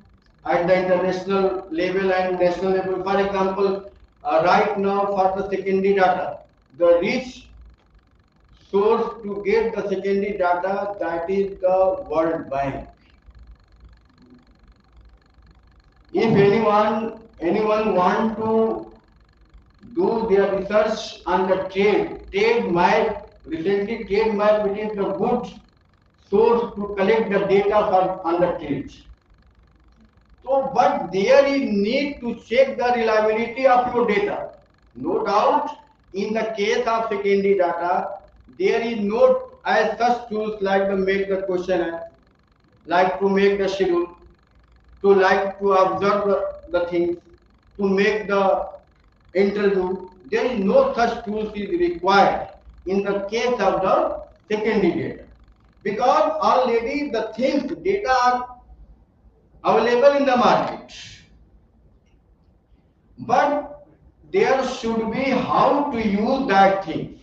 [SPEAKER 1] at the international level and national level. For example, right now for the secondary data, the rich source to get the secondary data, that is the World Bank. If anyone want to do their research on the trade might recently trade might it is the good source to collect the data for on the trade. So, but there is need to check the reliability of your data. No doubt, in the case of secondary data, there is no as such tools like to make the questionnaire, like to make the schedule, to like to observe the things, to make the interview. There is no such tools is required in the case of the secondary data because already the things data are available in the market. But there should be how to use that thing.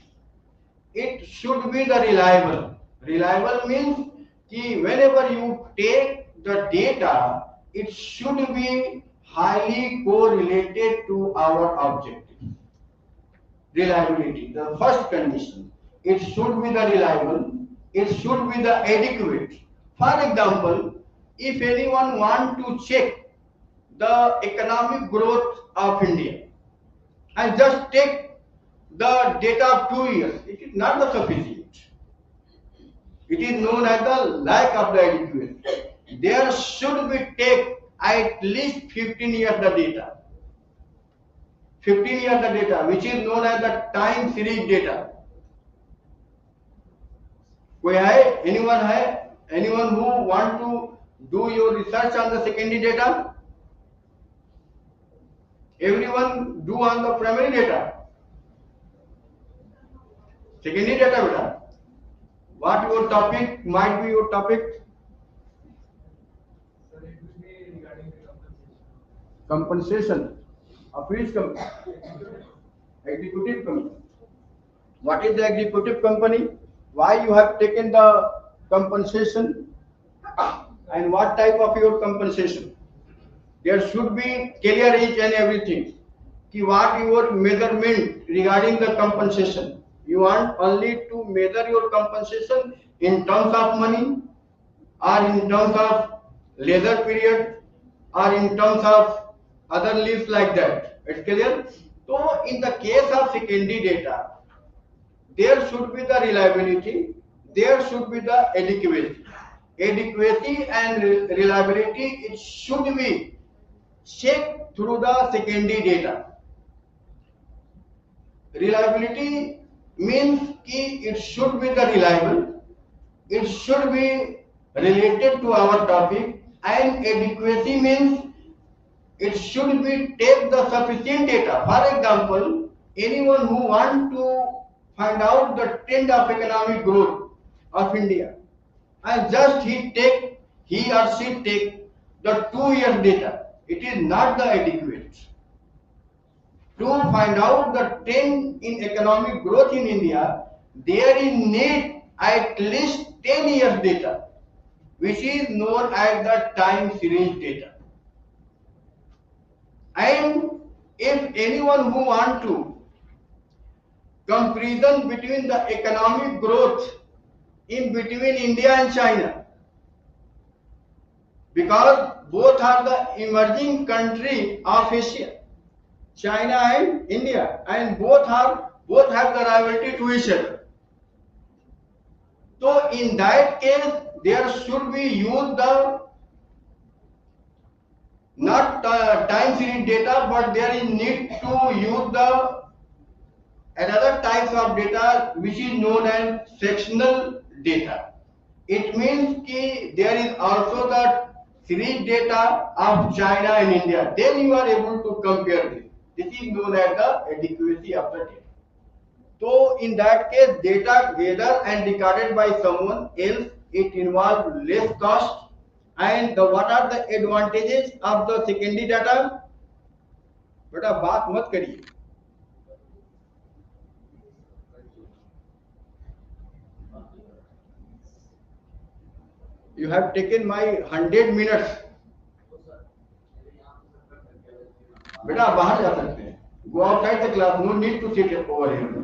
[SPEAKER 1] It should be the reliable. Reliable means कि whenever you take the data, it should be highly correlated to our objective. Reliability, the first condition. It should be the reliable. It should be the adequate. For example, if anyone want to check the economic growth of India and just take the data of 2 years, it is not the sufficient. It is known as the lack of the adequacy. There should be take at least 15 years the data. 15 years the data, which is known as the time series data. कोई है? Anyone who want to do your research on the secondary data? Everyone do on the primary data. Secondary data beta. What your topic might be your topic?
[SPEAKER 5] Sir, it will be regarding the compensation.
[SPEAKER 1] Compensation. Of which company? Executive company. What is the executive company? Why you have taken the compensation? And what type of your compensation? There should be clear each and everything. Ki what your measurement regarding the compensation? You want only to measure your compensation in terms of money, or in terms of leisure period, or in terms of other leaves like that. It's clear? So in the case of secondary data, there should be the reliability, there should be the adequacy. Adequacy and reliability, it should be checked through the secondary data. Reliability means कि it should be the reliable, it should be related to our topic, and adequacy means it should be take the sufficient data. For example, anyone who want to find out the trend of economic growth of India, and just he or she take the 2 year data, it is not the adequate. To find out the trend in economic growth in India, there is need at least 10 years data, which is known as the time series data. And if anyone who want to comparison between the economic growth in between India and China, because both are the emerging country of Asia, China and India, and both have the rivalry to each other. So in that case, there should be used the not time series data, but there is need to use the another types of data which is known as sectional data. It means कि there is also the series data of China and India. Then you are able to compare this. This is known as the adequacy of the data. So in that case, data gathered and recorded by someone else, it involves less cost. And what are the advantages of the secondary data? बेटा बात मत करिए. You have taken my 100 minutes. बेटा आप बाहर जा सकते हैं. Go outside the class. No need to sit over here.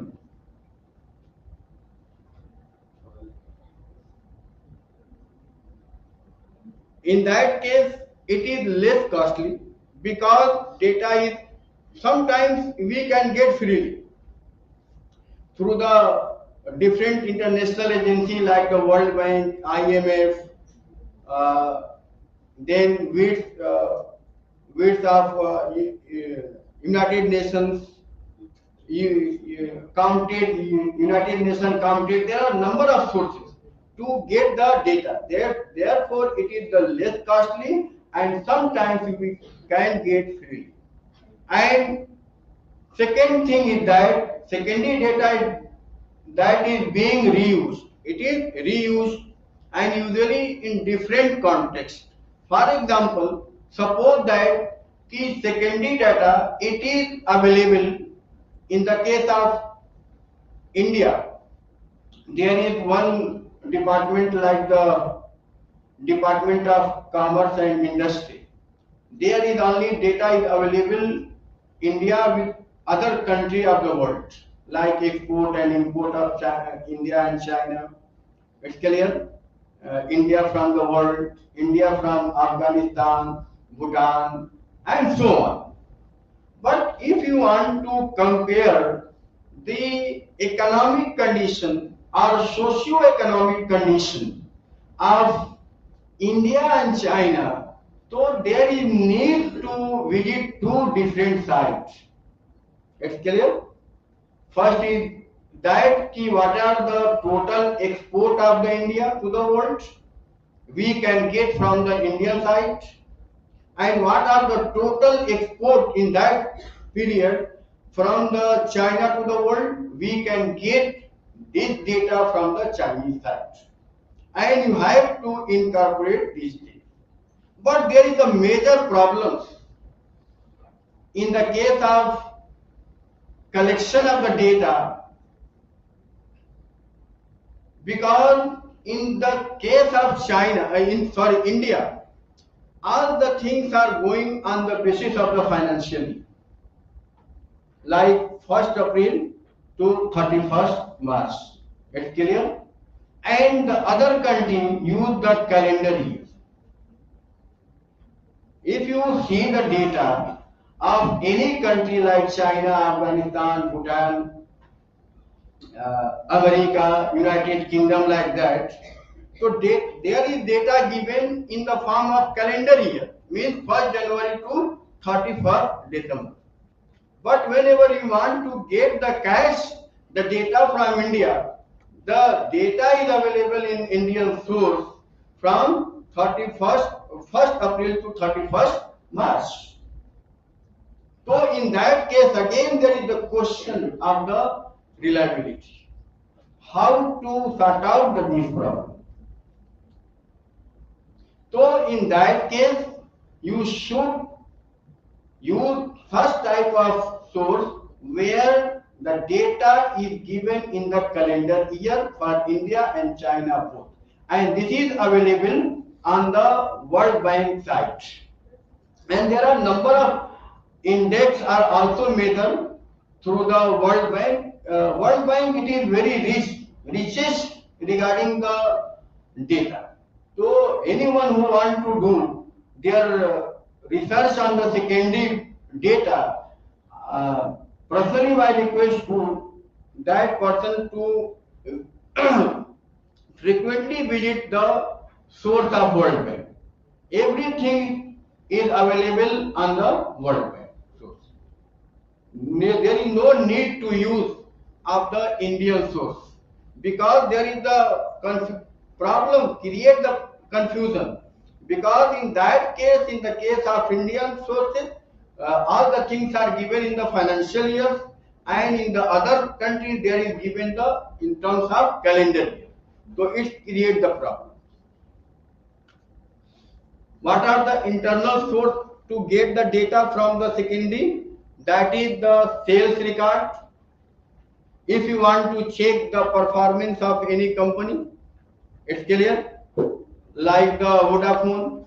[SPEAKER 1] In that case, it is less costly because data is sometimes we can get freely through the different international agency like the World Bank, IMF, then with of United Nations, United Nations counted. There are a number of sources to get the data. Therefore, it is the less costly and sometimes we can get free. And second thing is that secondary data that is being reused. It is reused and usually in different contexts. For example, suppose that the secondary data it is available in the case of India. There is one department like the Department of Commerce and Industry. There is only data is available India with other country of the world like export and import of China, India and China. It's clear? India from the world, India from Afghanistan, Bhutan, and so on. But if you want to compare the economic condition or socio-economic condition of India and China, so there is need to visit two different sites. It's clear? First is that what are the total export of the India to the world we can get from the Indian side, and what are the total export in that period from the China to the world we can get this data from the Chinese side, and you have to incorporate these things. But there is a major problem in the case of collection of the data, because in the case of India, all the things are going on the basis of the financial year, like 1st April to 31st March. It's clear? And the other country use the calendar year. If you see the data of any country like China, Afghanistan, Bhutan, America, United Kingdom, like that, so there is data given in the form of calendar year, means 1st January to 31st December. But whenever you want to get the cash, the data from India, the data is available in Indian source from 1st April to 31st March. So in that case, again there is the question of the reliability. How to sort out this problem? So in that case, you should use first type of source where the data is given in the calendar year for India and China both. And this is available on the World Bank site. And there are number of index are also measured through the World Bank. World Bank it is very richest regarding the data. So anyone who want to do their research on the secondary data, personally I request to that person to frequently visit the source of World Bank. Everything is available on the World Bank source. There is no need to use of the Indian source, because there is the problem, create the confusion, because in that case, in the case of Indian sources, all the things are given in the financial years, and in the other country there is given the in terms of calendar year. So it creates the problem. What are the internal source to get the data from the secondary? That is the sales record. If you want to check the performance of any company, it's clear, like the Vodafone.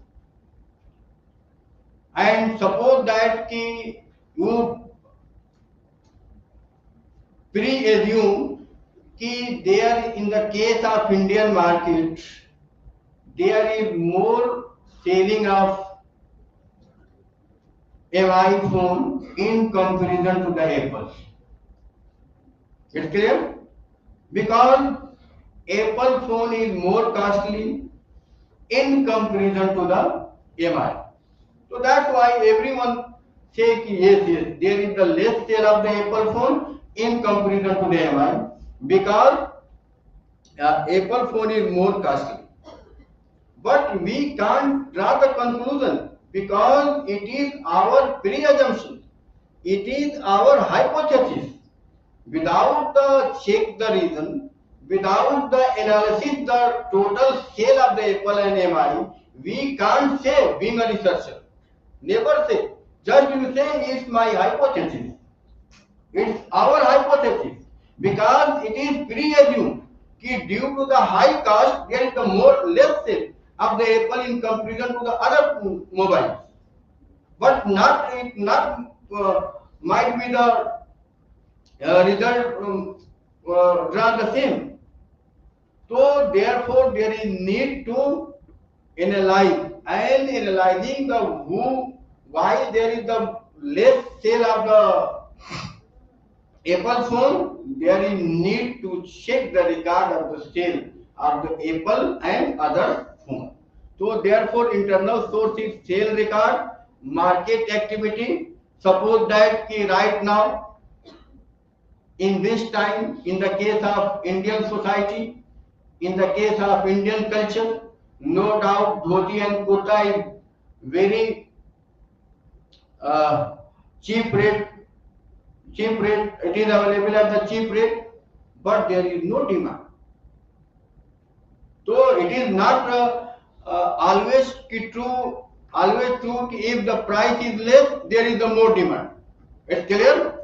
[SPEAKER 1] And suppose that you pre-assume there in the case of Indian market, there is more selling of MI phone in comparison to the Apple. It's clear? Because Apple phone is more costly in comparison to the MI. So that's why everyone say yes, there is the less sale of the Apple phone in comparison to the MI, because Apple phone is more costly. But we can't draw the conclusion because it is our pre-assumption. It is our hypothesis. Without the check the reason, without the analysis the total sale of the Apple and MI, we can't say being a researcher. Never say. Just you say it's my hypothesis. It's our hypothesis because it is pre-assumed that due to the high cost there is the less sale of the Apple in comparison to the other mobiles. But not might be the result drawn the same. So therefore there is need to analyze, and analyzing the why there is the less sale of the Apple phone, there is need to check the record of the sale of the Apple and other phone. So therefore internal source is sale record, market activity. Suppose that right now in this time, in the case of Indian society, in the case of Indian culture, no doubt dhoti and kurta is very cheap rate. It is available at the cheap rate, but there is no demand. So it is not always true. Always true. If the price is less, there is the more demand. It's clear.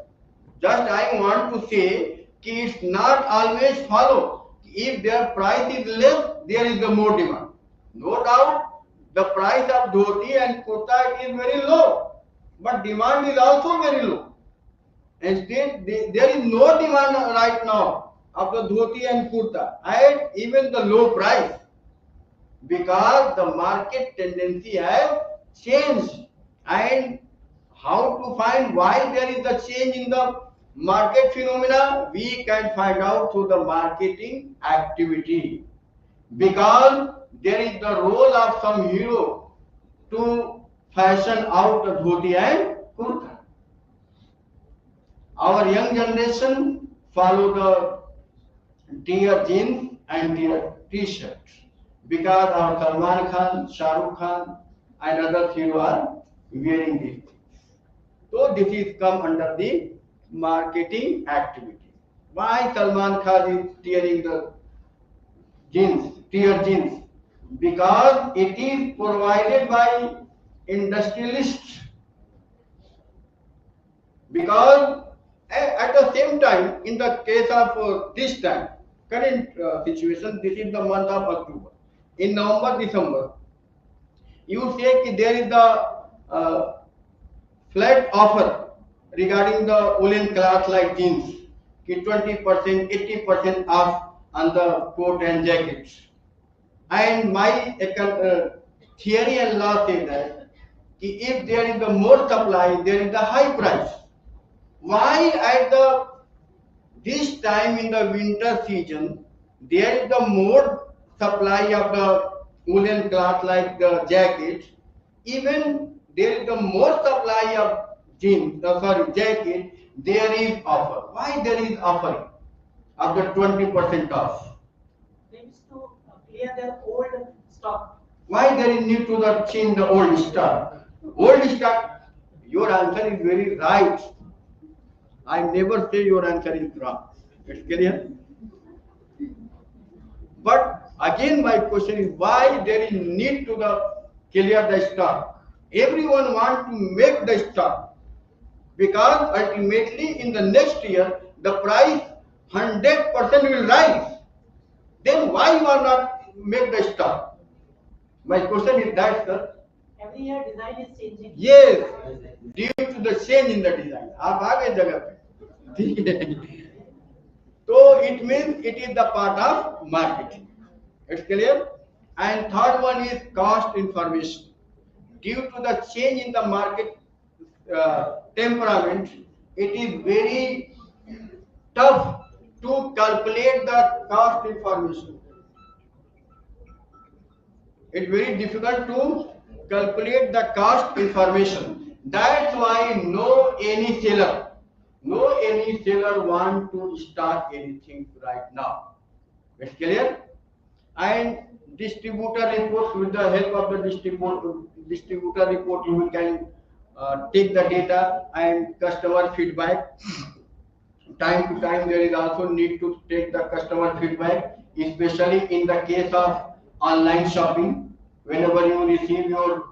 [SPEAKER 1] Just I want to say it's not always follow. If their price is less, there is the more demand. No doubt, the price of dhoti and kurta is very low, but demand is also very low. Instead, there is no demand right now of the dhoti and kurta at even the low price, because the market tendency has changed. And how to find why there is a change in the market phenomena? We can find out through the marketing activity, because there is the role of some hero to fashion out the dhoti and kurta. Our young generation follow the tier jeans and tier t-shirt, because our Salman Khan, Shah Rukh Khan and other heroes are wearing these things. So this is come under the marketing activity. Why Salman Khan is tearing the jeans, tier jeans? Because it is provided by industrialists. Because at the same time, in the case of this time, current situation, this is the month of October. In November, December, you say that there is the flat offer regarding the woolen cloth like jeans, 20%, 80% off on the coat and jackets. And my theory and law say that if there is the more supply, there is the high price. Why at this time in the winter season there is the more supply of the woolen cloth like the jacket, even there is the more supply of jacket, there is offer. Why there is offering of the 20% off?
[SPEAKER 3] They used to clear their old stock.
[SPEAKER 1] Why there is need to change the old stock? Old stock, Your answer is very right. I never say your answer is wrong. It's clear? But again, my question is why there is need to clear the stock? Everyone want to make the stock because ultimately in the next year the price 100% will rise. Then why you are not make the stock? My question is that, sir.
[SPEAKER 3] Every year design is changing.
[SPEAKER 1] Yes, due to the change in the design. आप आ गए जगह पे, ठीक है? So it means it is the part of marketing. It's clear? And third one is cost information. Due to the change in the market temperament, it is very tough to calculate the cost information. It's very difficult to calculate the cost information. That's why no any seller want to start anything right now. It's clear? And distributor reports, with the help of the distributor report, you can take the data and customer feedback. Time to time there is also need to take the customer feedback, especially in the case of online shopping. Whenever you receive your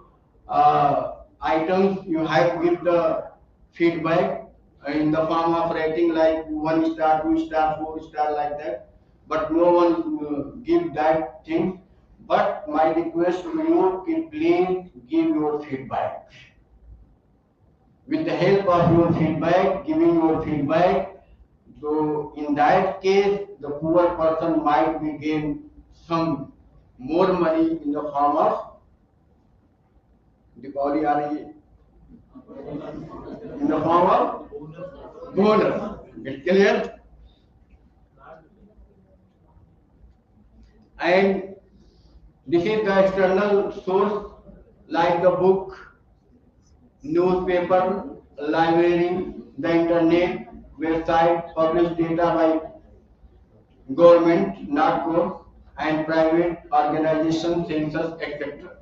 [SPEAKER 1] items, you have to give the feedback in the form of rating like 1 star, 2 star, 4 star, like that. But no one give that thing. But my request to you is please give your feedback. With the help of your feedback, giving your feedback, so in that case, the poor person might be gain some more money in the form of Diwali aa rahi hai, in the form of bonus. It's clear? And this is the external source like the book, newspaper, library, the internet, website, published data by government, NARCO, and private organizations, census, etc.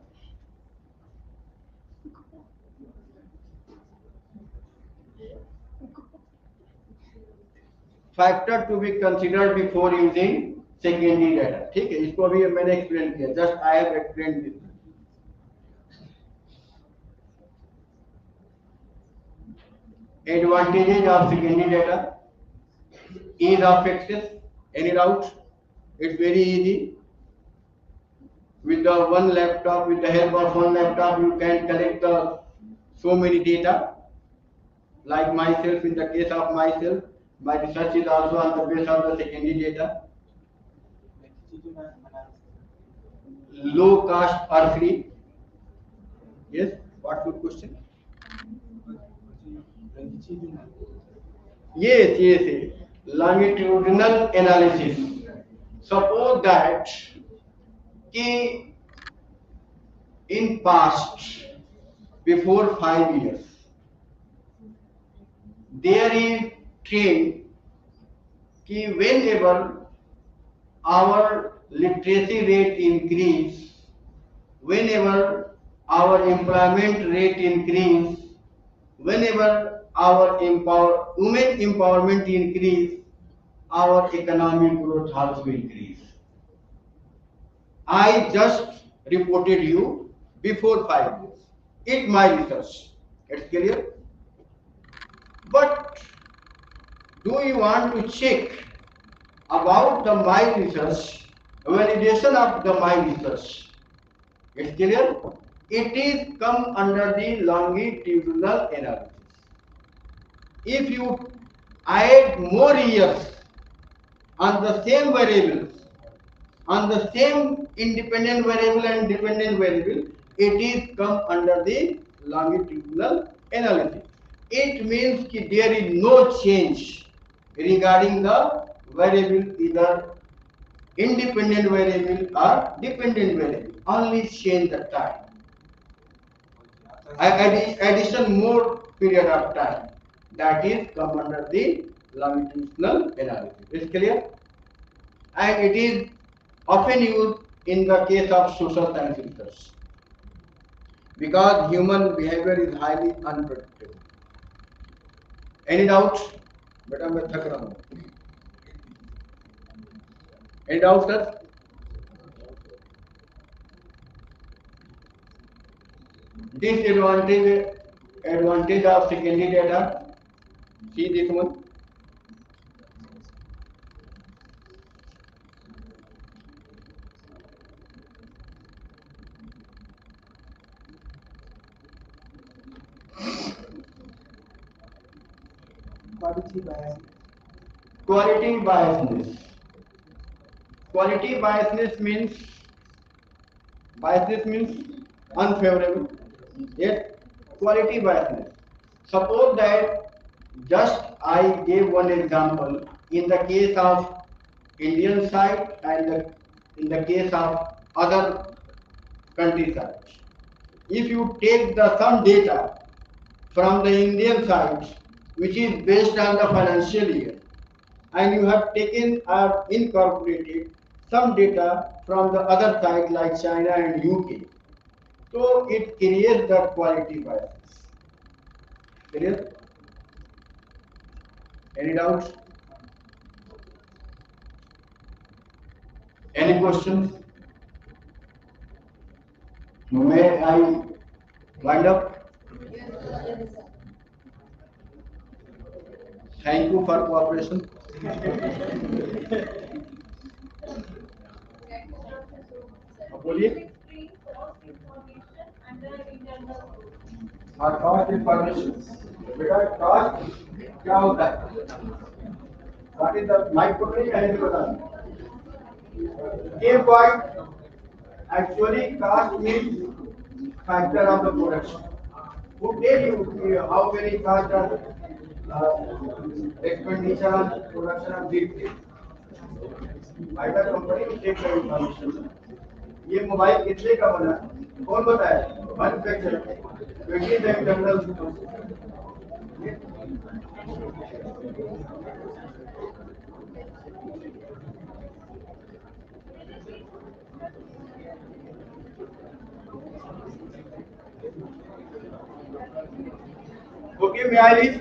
[SPEAKER 1] Factor to be considered before using secondary data. ठीक है, इसको अभी मैंने explain किया. Just I have explained this. Advantages of secondary data: ease of access. Any doubt? It's very easy. With the one laptop, with the help of one laptop, you can collect so many data. Like myself, in the case of myself, my research is also on the basis of the secondary data. Low cost or free? Yes. What's your question? Yes. Longitudinal analysis. Suppose that in past, before 5 years, there is trend कि whenever our literacy rate increase, whenever our employment rate increase, whenever our women empowerment increase, our economic growth also increase. I just reported you before 5 years. It's my research. It's clear? But do you want to check about the my research, validation of the my research? It's clear? It is come under the longitudinal analysis. If you add more years on the same variables, on the same independent variable and dependent variable, it is come under the longitudinal analysis. It means that there is no change regarding the variable, either independent variable or dependent variable, only change the time. Addition more period of time, that is come under the longitudinal analysis. Is clear? And it is often used in the case of social science research. because human behavior is highly unpredictable. Any doubts? बेटा मैं थक रहा हूँ. Any doubts, sir? Disadvantage of secondary data. See this one.
[SPEAKER 3] Quality bias.
[SPEAKER 1] Quality biasness. Quality biasness means unfavorable. Yet quality biasness. Suppose that just I gave one example in the case of Indian side and in the case of other country side. If you take the some data from the Indian side, which is based on the financial year, and you have taken or incorporated some data from the other side like China and UK, so it creates the quality bias. Clear? Any doubts? Any questions? May I wind up? Thank you for cooperation. बोलिए. और cost information. बेटा cost क्या होता है? What is the micro नहीं है तो बता. A point actually cost means factor of the production. Who tell you how many cost are expenditure on production of this thing? By the company who take the information. ये mobile कितने का बना? कौन बताया? मैन्युफैक्चरर. क्योंकि the internal source. Okay, may I leave?